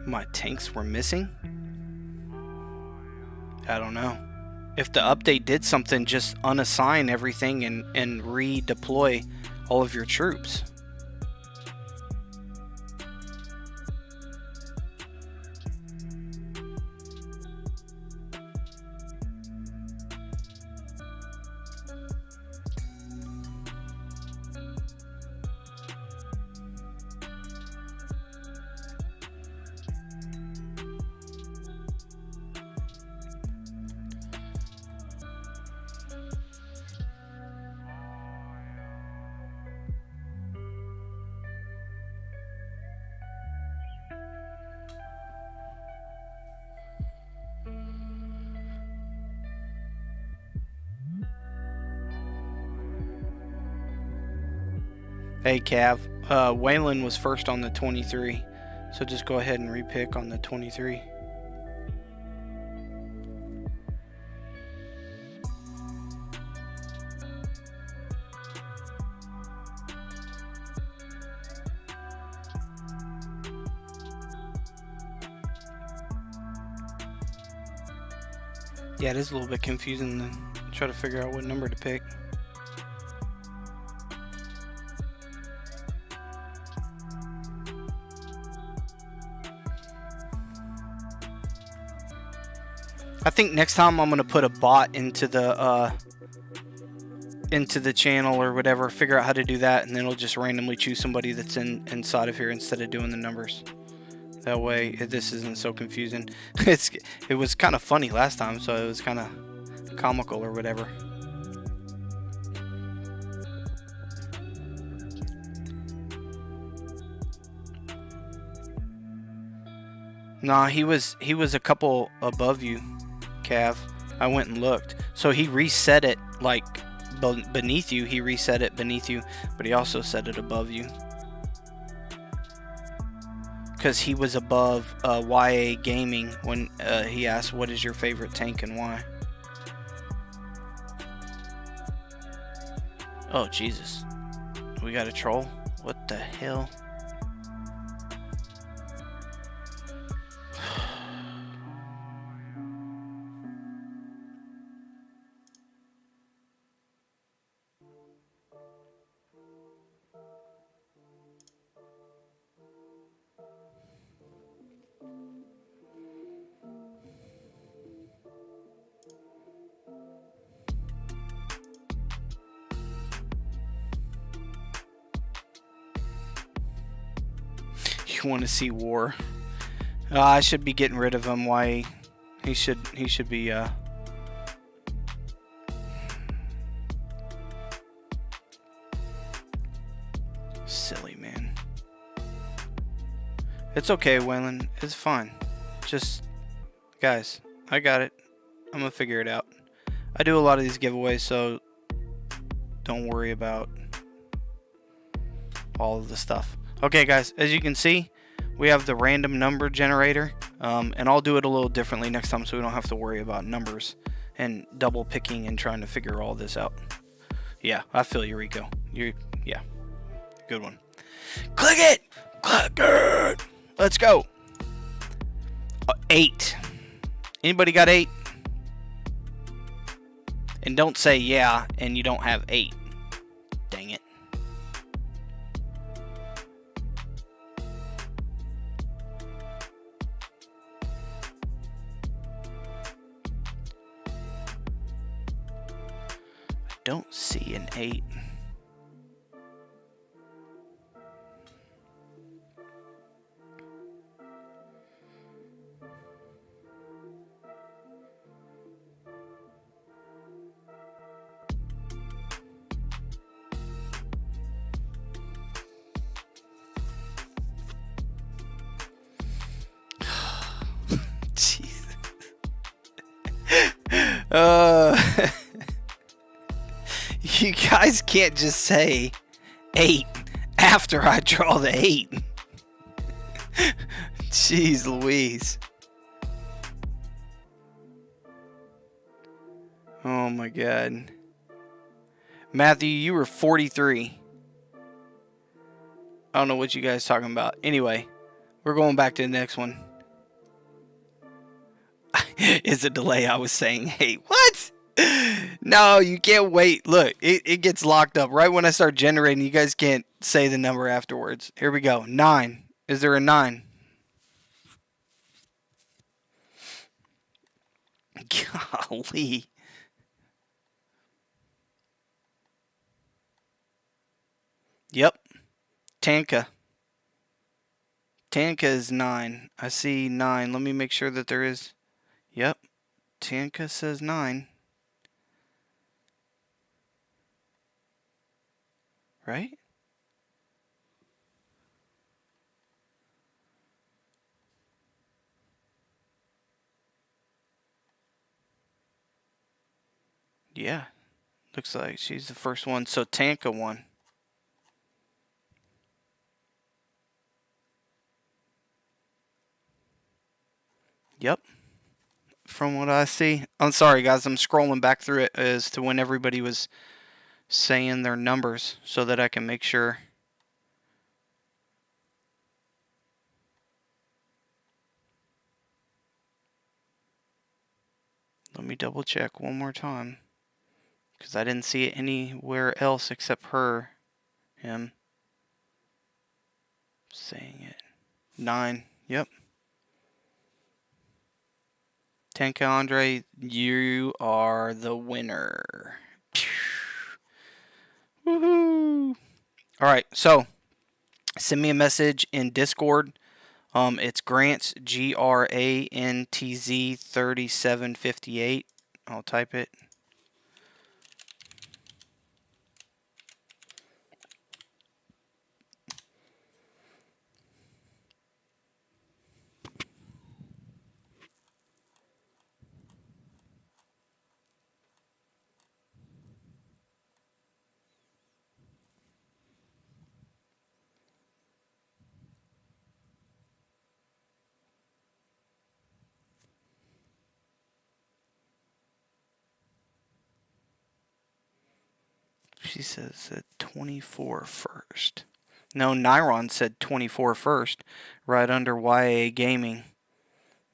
My tanks were missing? I don't know. If the update did something, just unassign everything and redeploy all of your troops. Hey Cav, Waylon was first on the 23, so just go ahead and repick on the 23. Yeah, it is a little bit confusing to try to figure out what number to pick. I think next time I'm gonna put a bot into the channel or whatever. Figure out how to do that, and then it'll just randomly choose somebody that's inside of here instead of doing the numbers. That way, this isn't so confusing. It was kind of funny last time, so it was kind of comical or whatever. Nah, he was a couple above you, Cav. I went and looked. So he reset it like beneath you. He reset it beneath you, but he also set it above you. Because he was above YA Gaming when he asked, what is your favorite tank and why? Oh, Jesus. We got a troll? What the hell? You want to see war? I should be getting rid of him. Why? He should be. Silly man. It's okay, Waylon. It's fine. Just, guys, I got it. I'm gonna figure it out. I do a lot of these giveaways, so don't worry about all of the stuff. Okay, guys, as you can see, we have the random number generator, and I'll do it a little differently next time so we don't have to worry about numbers and double picking and trying to figure all this out. Yeah, I feel you, Rico. Yeah, good one. Click it! Click it! Let's go. 8. Anybody got 8? And don't say yeah and you don't have 8. Dang it. I don't see an 8. Jesus. You guys can't just say 8 after I draw the 8. Jeez Louise. Oh my God. Matthew, you were 43. I don't know what you guys talking about. Anyway, we're going back to the next one. Is a delay, I was saying. Hey, what? No, you can't wait. Look, it gets locked up right when I start generating. You guys can't say the number afterwards. Here we go. 9. Is there a 9? Golly. Yep. Tanka. Tanka is 9. I see 9. Let me make sure that there is. Yep. Tanka says 9. Right? Yeah. Looks like she's the first one. So Tanka won. Yep. From what I see. I'm sorry, guys. I'm scrolling back through it as to when everybody was saying their numbers so that I can make sure. Let me double check one more time. Because I didn't see it anywhere else except him saying it. 9. Yep. Tanka Andre, you are the winner. Woohoo! Alright, so send me a message in Discord. It's Grant's GRANTZ 3758. I'll type it. She says 24 first. No, Nyron said 24 first, right under YA Gaming.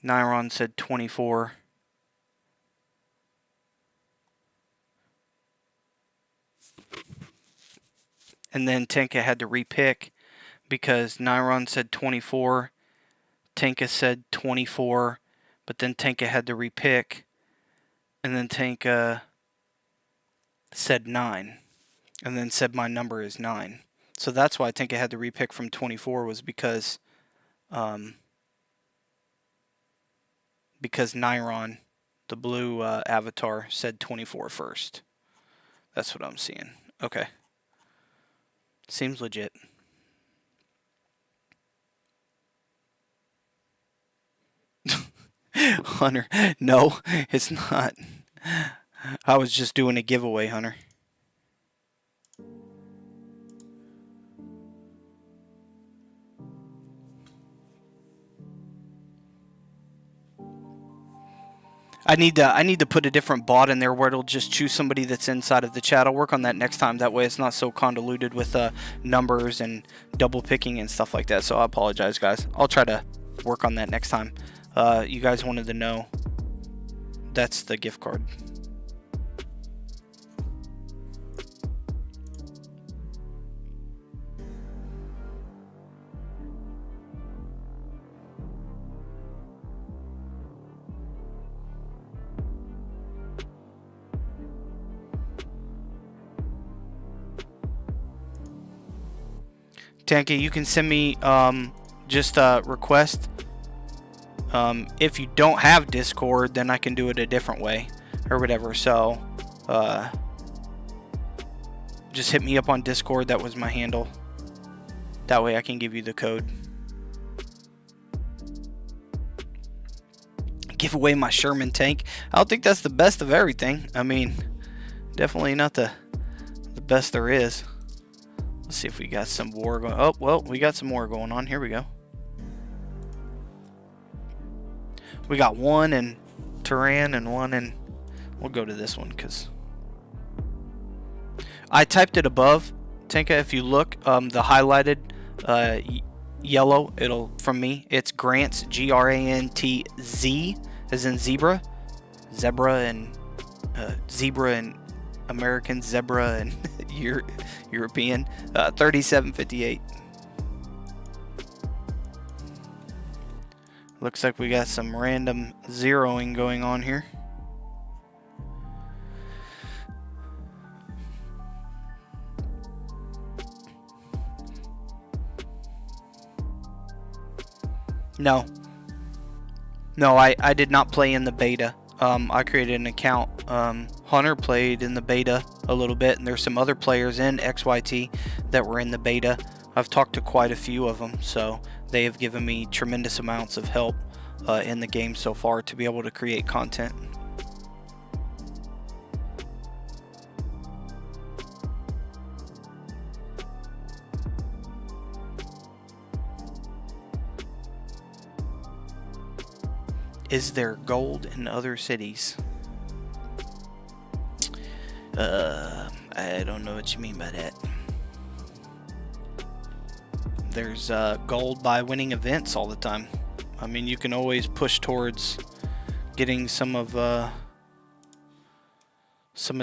Nyron said 24. And then Tinka had to repick because Nyron said 24. Tinka said 24, but then Tinka had to repick. And then Tinka said 9. And then said my number is 9. So that's why Tinka had to repick from 24 was because because Nyron, the blue avatar, said 24 first. That's what I'm seeing. Okay. Seems legit. Hunter, no, it's not. I was just doing a giveaway, Hunter. I need to put a different bot in there where it'll just choose somebody that's inside of the chat. I'll work on that next time. That way it's not so convoluted with numbers and double picking and stuff like that. So I apologize, guys. I'll try to work on that next time. You guys wanted to know. That's the gift card. Tanky, you can send me just a request. If you don't have Discord, then I can do it a different way or whatever. So just hit me up on Discord. That was my handle. That way I can give you the code. Give away my Sherman tank. I don't think that's the best of everything. I mean, definitely not the best there is. Let's see if we got some war going. Oh, well, we got some more going on. Here we go. We got one in Tehran and one in... We'll go to this one because... I typed it above. Tinka, if you look, the highlighted yellow, it'll, from me, it's Grants, Grantz, as in zebra. Zebra and American, zebra and European. 3758. Looks like we got some random zeroing going on here. No, I did not play in the beta. I created an account. Hunter played in the beta a little bit, and there's some other players in XYT that were in the beta. I've talked to quite a few of them, so they have given me tremendous amounts of help in the game so far to be able to create content. Is there gold in other cities? I don't know what you mean by that. There's gold by winning events all the time. I mean, you can always push towards getting some of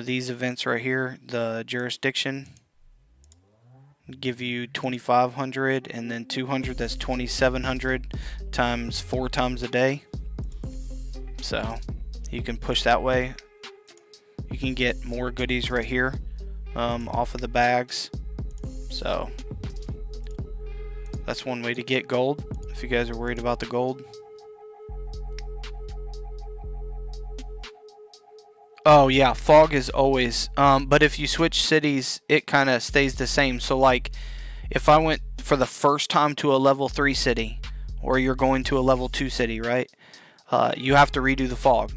these events right here. The jurisdiction give you 2,500 and then 200. That's 2,700 times 4 times a day. So you can push that way. You can get more goodies right here off of the bags. So that's one way to get gold if you guys are worried about the gold. Oh yeah, fog is always but if you switch cities it kind of stays the same. So like if I went for the first time to a level 3 city, or you're going to a level 2 city, right? You have to redo the fog.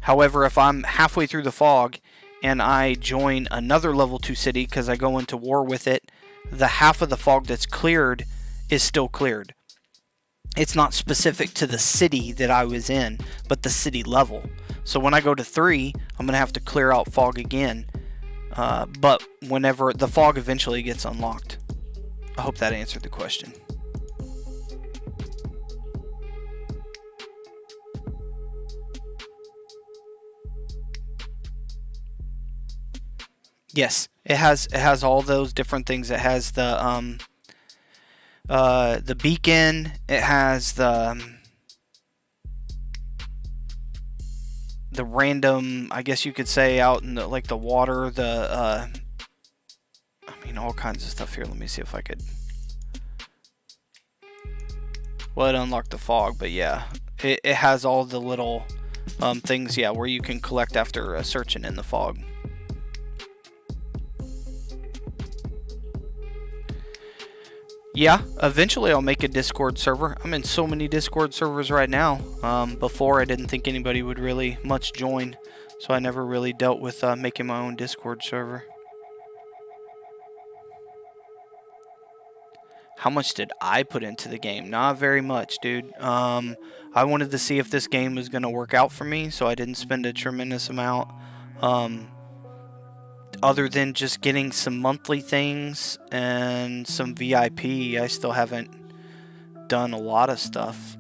However, if I'm halfway through the fog and I join another level 2 city because I go into war with it, the half of the fog that's cleared is still cleared. It's not specific to the city that I was in, but the city level. So when I go to 3, I'm going to have to clear out fog again. But whenever the fog eventually gets unlocked. I hope that answered the question. Yes, it has all those different things. It has the beacon. It has the random, I guess you could say, out in the, like the water. I mean, all kinds of stuff here. Let me see if I could. Well, it unlocked the fog, but yeah, it has all the little things, yeah, where you can collect after searching in the fog. Yeah, eventually I'll make a Discord server. I'm in so many Discord servers right now. Before I didn't think anybody would really much join, so I never really dealt with making my own Discord server. How much did I put into the game? Not very much, dude. I wanted to see if this game was going to work out for me, so I didn't spend a tremendous amount. Other than just getting some monthly things and some VIP, I still haven't done a lot of stuff.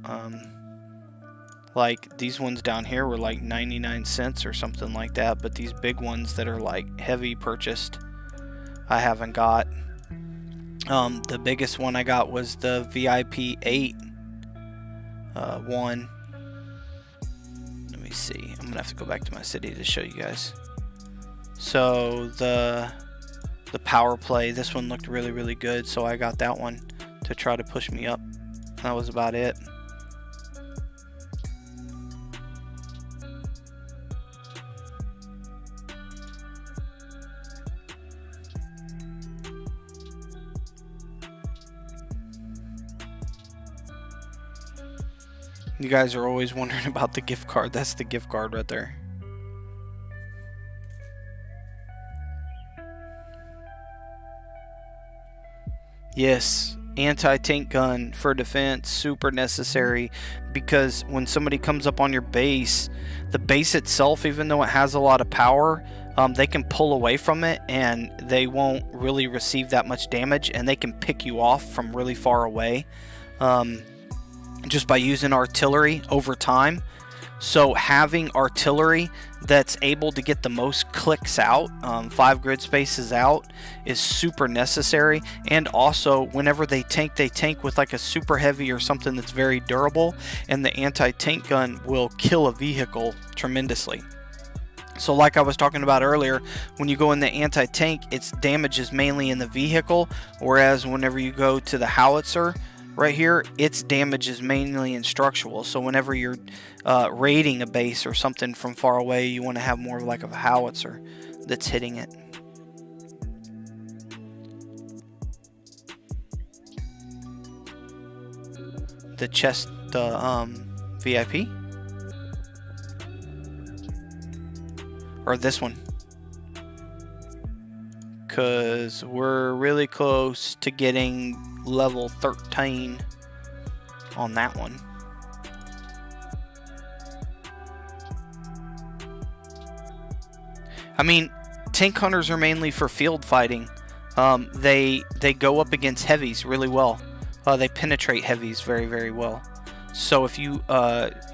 Like these ones down here were like 99 cents or something like that, but these big ones that are like heavy purchased, I haven't got. The biggest one I got was the VIP 8 one. Let me see. I'm gonna have to go back to my city to show you guys. So the power play, this one looked really, really good, so I got that one to try to push me up. That was about it. You guys are always wondering about the gift card. That's the gift card right there. Yes, anti-tank gun for defense, super necessary, because when somebody comes up on your base, the base itself, even though it has a lot of power, they can pull away from it and they won't really receive that much damage, and they can pick you off from really far away just by using artillery over time. So having artillery that's able to get the most clicks out, 5 grid spaces out, is super necessary. And also, whenever they tank with like a super heavy or something that's very durable, and the anti-tank gun will kill a vehicle tremendously. So like I was talking about earlier, when you go in the anti-tank, its damage is mainly in the vehicle, whereas whenever you go to the howitzer, right here, its damage is mainly in structural. So whenever you're raiding a base or something from far away, you want to have more like of a howitzer that's hitting it. The chest, VIP? Or this one? Because we're really close to getting level 13 on that one. I mean, tank hunters are mainly for field fighting. They go up against heavies really well. They penetrate heavies very, very well. So if you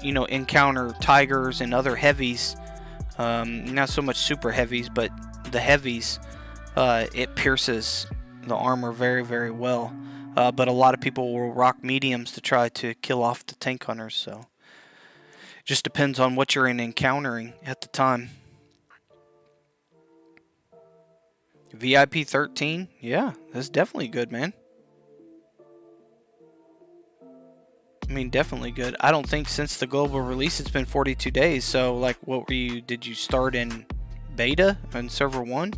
encounter tigers and other heavies, not so much super heavies, but the heavies, it pierces the armor very, very well. But a lot of people will rock mediums to try to kill off the tank hunters. So it just depends on what you're encountering at the time. VIP 13, yeah, that's definitely good, man. I mean, definitely good. I don't think since the global release it's been 42 days. So, like, what were you? Did you start in beta on server 1?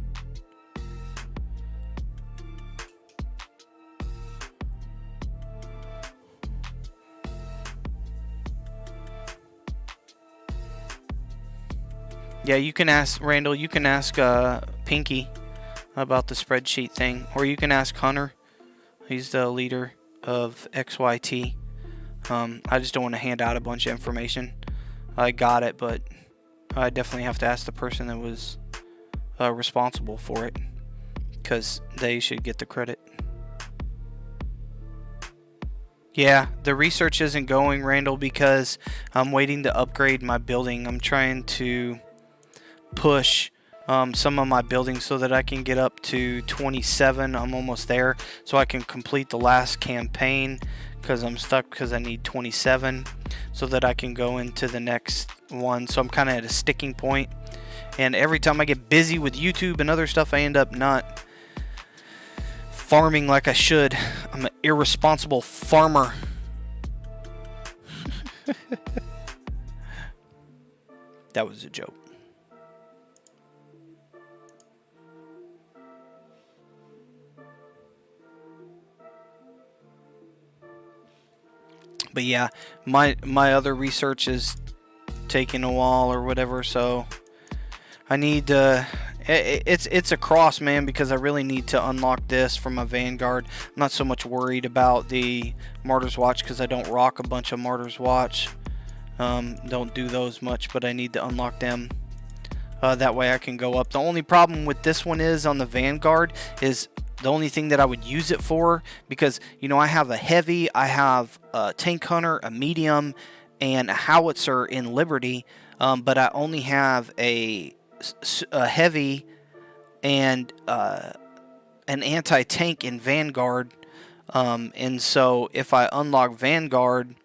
Yeah, you can ask Randall. You can ask Pinky about the spreadsheet thing, or you can ask Hunter. He's the leader of XYT. I just don't want to hand out a bunch of information. I got it, but I definitely have to ask the person that was responsible for it, because they should get the credit. Yeah, the research isn't going, Randall, because I'm waiting to upgrade my building. I'm trying to push some of my buildings so that I can get up to 27. I'm almost there, so I can complete the last campaign, because I'm stuck because I need 27 so that I can go into the next one. So I'm kind of at a sticking point, and every time I get busy with YouTube and other stuff, I end up not farming like I should. I'm an irresponsible farmer. That was a joke. But yeah, my other research is taking a while or whatever, so I need it's a cross, man, because I really need to unlock this from my Vanguard. I'm not so much worried about the Martyr's Watch because I don't rock a bunch of Martyr's Watch. Don't do those much, but I need to unlock them. That way I can go up. The only problem with this one is on the Vanguard is the only thing that I would use it for, because, you know, I have a heavy, I have a tank hunter, a medium, and a howitzer in Liberty, but I only have a heavy and an anti-tank in Vanguard, and so if I unlock Vanguard,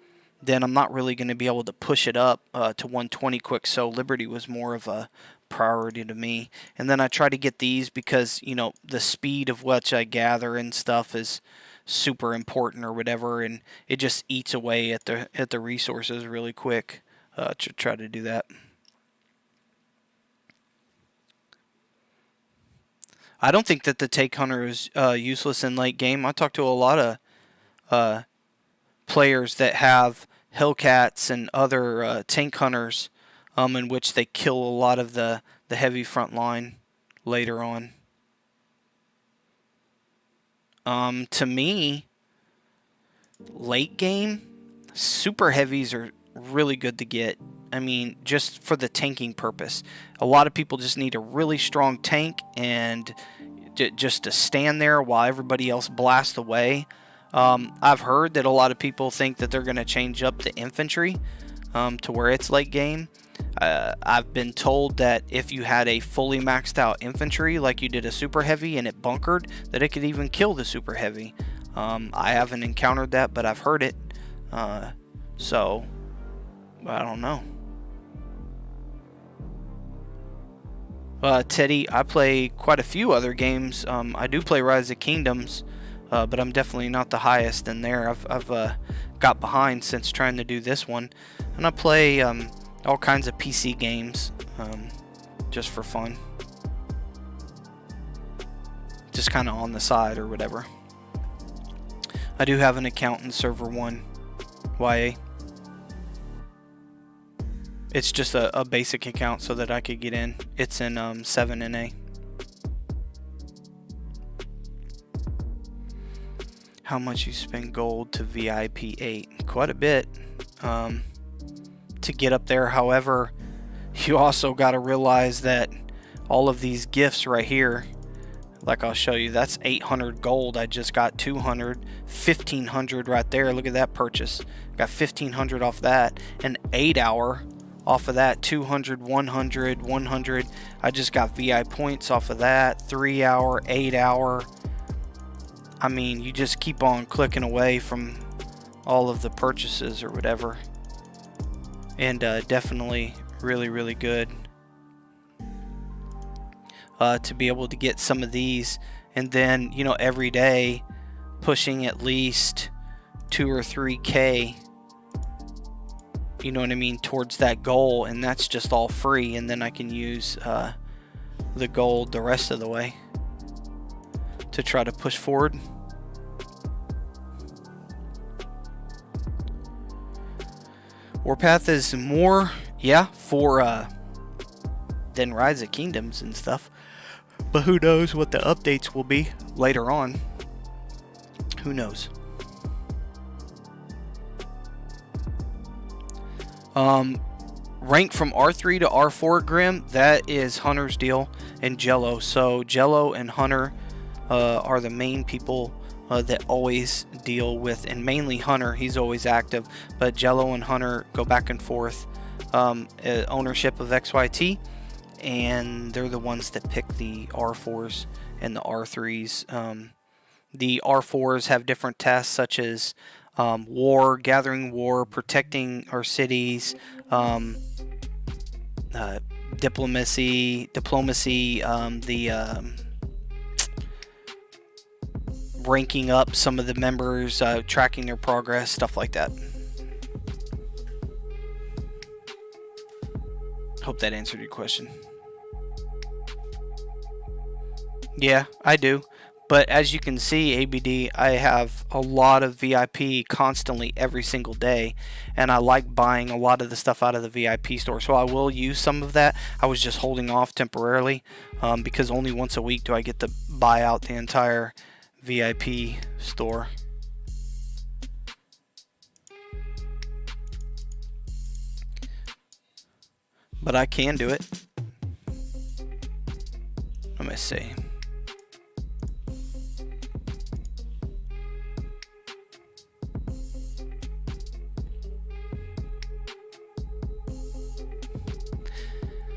then I'm not really going to be able to push it up to 120 quick, so Liberty was more of a priority to me. And then I try to get these because, you know, the speed of which I gather and stuff is super important or whatever, and it just eats away at the resources really quick to try to do that. I don't think that the Tank Hunter is useless in late game. I talked to a lot of players that have Hellcats and other Tank Hunters in which they kill a lot of the heavy front line later on. To me, late game, super heavies are really good to get. I mean, just for the tanking purpose. A lot of people just need a really strong tank and just to stand there while everybody else blasts away. I've heard that a lot of people think that they're going to change up the infantry to where it's late game. I've been told that if you had a fully maxed out infantry, like you did a super heavy and it bunkered, that it could even kill the super heavy. I haven't encountered that, but I've heard it. So, I don't know. Teddy, I play quite a few other games. I do play Rise of Kingdoms, but I'm definitely not the highest in there. I've got behind since trying to do this one. And I play all kinds of PC games just for fun. Just kind of on the side or whatever. I do have an account in Server 1 YA. It's just a basic account so that I could get in. It's in 7 NA. How much you spend gold to VIP 8? Quite a bit to get up there. However, you also got to realize that all of these gifts right here, like I'll show you, that's 800 gold. I just got 200, 1500 right there. Look at that purchase. Got 1500 off that. An 8 hour off of that. 200, 100, 100. I just got VI points off of that. 3 hour, 8 hour. I mean, you just keep on clicking away from all of the purchases or whatever. And definitely really, really good to be able to get some of these. And then, you know, every day pushing at least 2 or 3K, you know what I mean, towards that goal. And that's just all free. And then I can use the gold the rest of the way to try to push forward. Warpath is more, yeah, for than Rise of Kingdoms and stuff. But who knows what the updates will be later on. Who knows? Rank from R3 to R4, Grim, that is Hunter's deal, and Jello. So Jello and Hunter are the main people that always deal with, and mainly Hunter, he's always active, but Jello and Hunter go back and forth ownership of XYT, and they're the ones that pick the R4s and the R3s. The R4s have different tasks such as war, gathering war, protecting our cities, diplomacy, ranking up some of the members, tracking their progress, stuff like that. Hope that answered your question. Yeah, I do. But as you can see, ABD, I have a lot of VIP constantly every single day, and I like buying a lot of the stuff out of the VIP store. So I will use some of that. I was just holding off temporarily because only once a week do I get to buy out the entire VIP store. But I can do it. Let me see.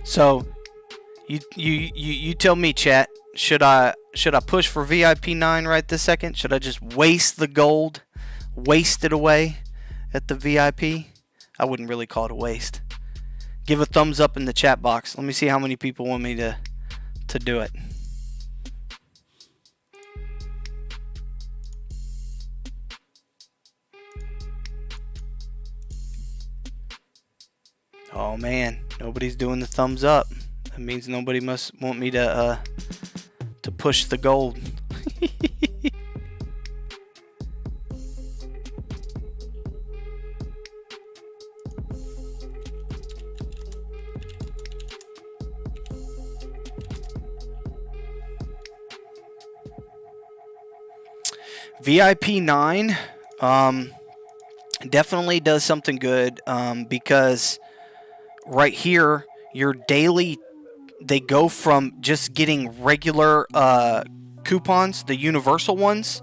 So you tell me, chat. Should I push for VIP 9 right this second? Should I just waste the gold, waste it away at the VIP? I wouldn't really call it a waste. Give a thumbs up in the chat box. Let me see how many people want me to do it. Oh man, nobody's doing the thumbs up. That means nobody must want me to push the gold. VIP 9 definitely does something good because right here your daily, they go from just getting regular coupons, the universal ones,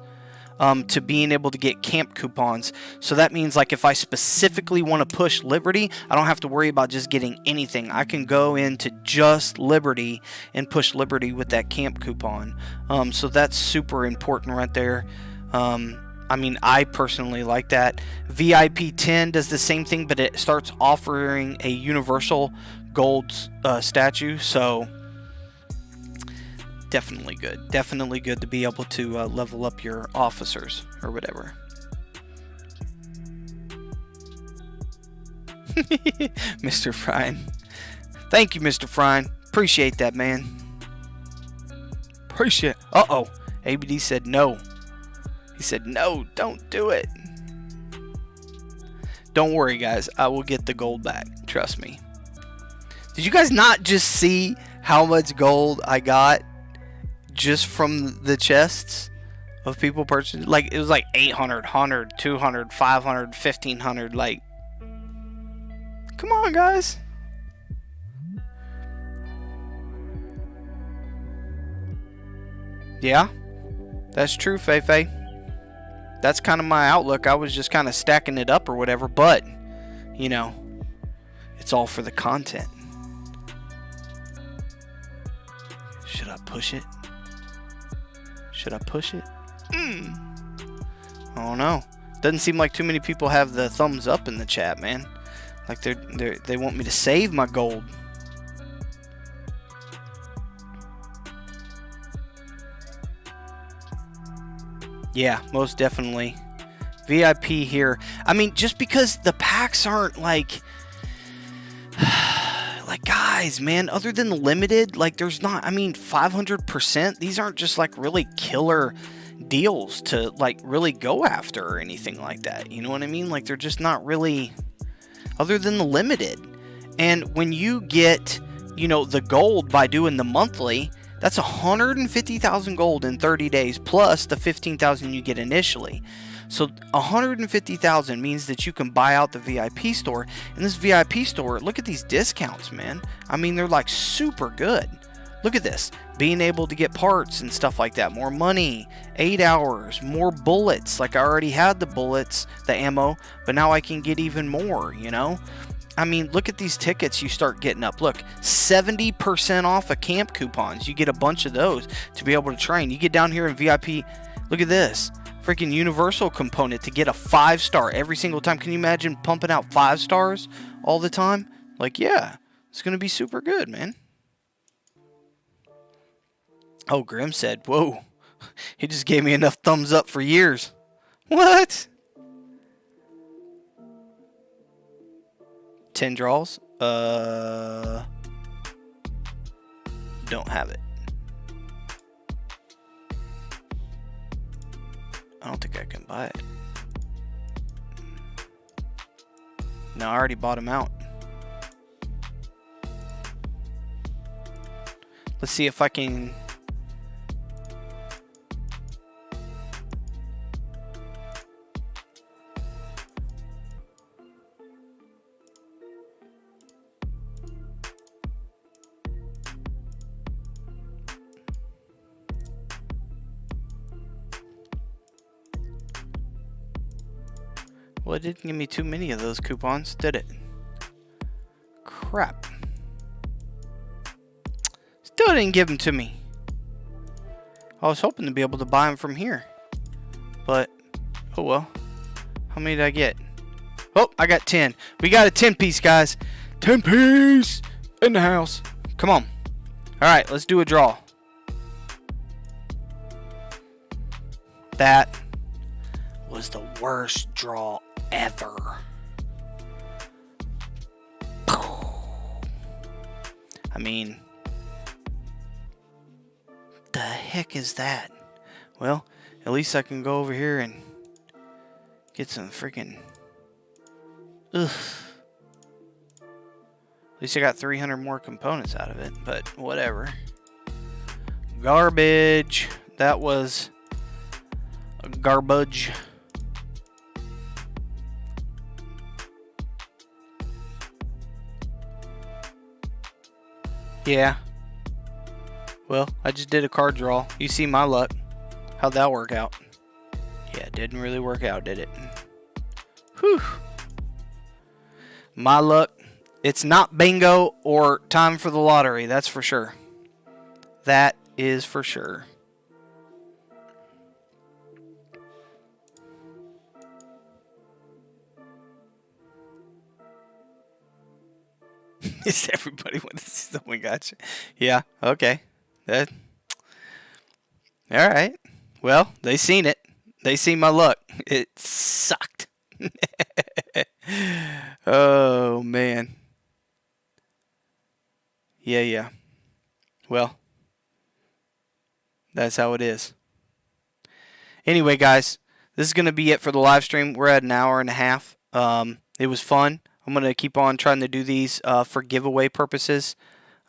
to being able to get camp coupons. So that means like if I specifically want to push Liberty, I don't have to worry about just getting anything. I can go into just Liberty and push Liberty with that camp coupon. So that's super important right there. I mean, I personally like that. VIP 10 does the same thing, but it starts offering a universal gold statue. So definitely good. Definitely good to be able to level up your officers or whatever. Mr. Frine. Thank you, Mr. Frine. Appreciate that, man. Appreciate. Uh-oh. ABD said no. He said, no, don't do it. Don't worry, guys. I will get the gold back. Trust me. Did you guys not just see how much gold I got just from the chests of people purchasing? Like, it was like 800, 100, 200, 500, 1500. Like, come on, guys. Yeah, that's true, Fei. That's kind of my outlook. I was just kind of stacking it up or whatever, but, you know, it's all for the content. Should I push it? Should I push it? I don't know. Doesn't seem like too many people have the thumbs up in the chat, man. Like they want me to save my gold. Yeah, most definitely. VIP here. I mean, just because the packs aren't like guys, man, other than limited, like there's not, I mean, 500%, these aren't just like really killer deals to like really go after or anything like that. You know what I mean? Like they're just not really, other than the limited. And when you get, you know, the gold by doing the monthly, that's 150,000 gold in 30 days plus the 15,000 you get initially. So 150,000 means that you can buy out the VIP store. And this VIP store, look at these discounts, man. I mean, they're like super good. Look at this. Being able to get parts and stuff like that. More money, 8 hours, more bullets. Like I already had the bullets, the ammo, but now I can get even more, you know? I mean, look at these tickets you start getting up. Look, 70% off of camp coupons. You get a bunch of those to be able to train. You get down here in VIP. Look at this. Freaking universal component to get a 5-star every single time. Can you imagine pumping out 5 stars all the time? Like, yeah, it's going to be super good, man. Oh, Grim said, whoa, he just gave me enough thumbs up for years. What? 10 draws? don't have it. I don't think I can buy it. No, I already bought them out. Let's see if I can... Well, it didn't give me too many of those coupons, did it? Crap. Still didn't give them to me. I was hoping to be able to buy them from here. But, oh well. How many did I get? Oh, I got 10. We got a 10 piece, guys. 10 piece in the house. Come on. Alright, let's do a draw. That was the worst draw ever. I mean, the heck is that? Well, at least I can go over here and get some freaking... Ugh. At least I got 300 more components out of it, but whatever. Garbage. That was garbage. Yeah. Well, I just did a card draw. You see my luck. How'd that work out? Yeah, it didn't really work out, did it? Whew. My luck. It's not bingo or time for the lottery, that's for sure. That is for sure. Is everybody want to see someone gotcha? Yeah, okay. That. All right. Well, they seen it. They seen my luck. It sucked. Oh, man. Yeah. Well, that's how it is. Anyway, guys, this is going to be it for the live stream. We're at an hour and a half. It was fun. I'm going to keep on trying to do these for giveaway purposes.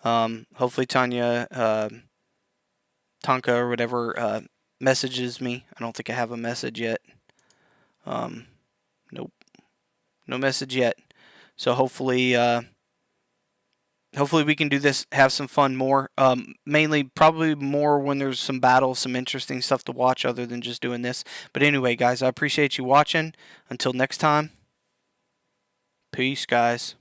Hopefully Tonka or whatever messages me. I don't think I have a message yet. Nope. No message yet. So hopefully we can do this, have some fun more. Mainly, probably more when there's some battles, some interesting stuff to watch other than just doing this. But anyway, guys, I appreciate you watching. Until next time. Peace, guys.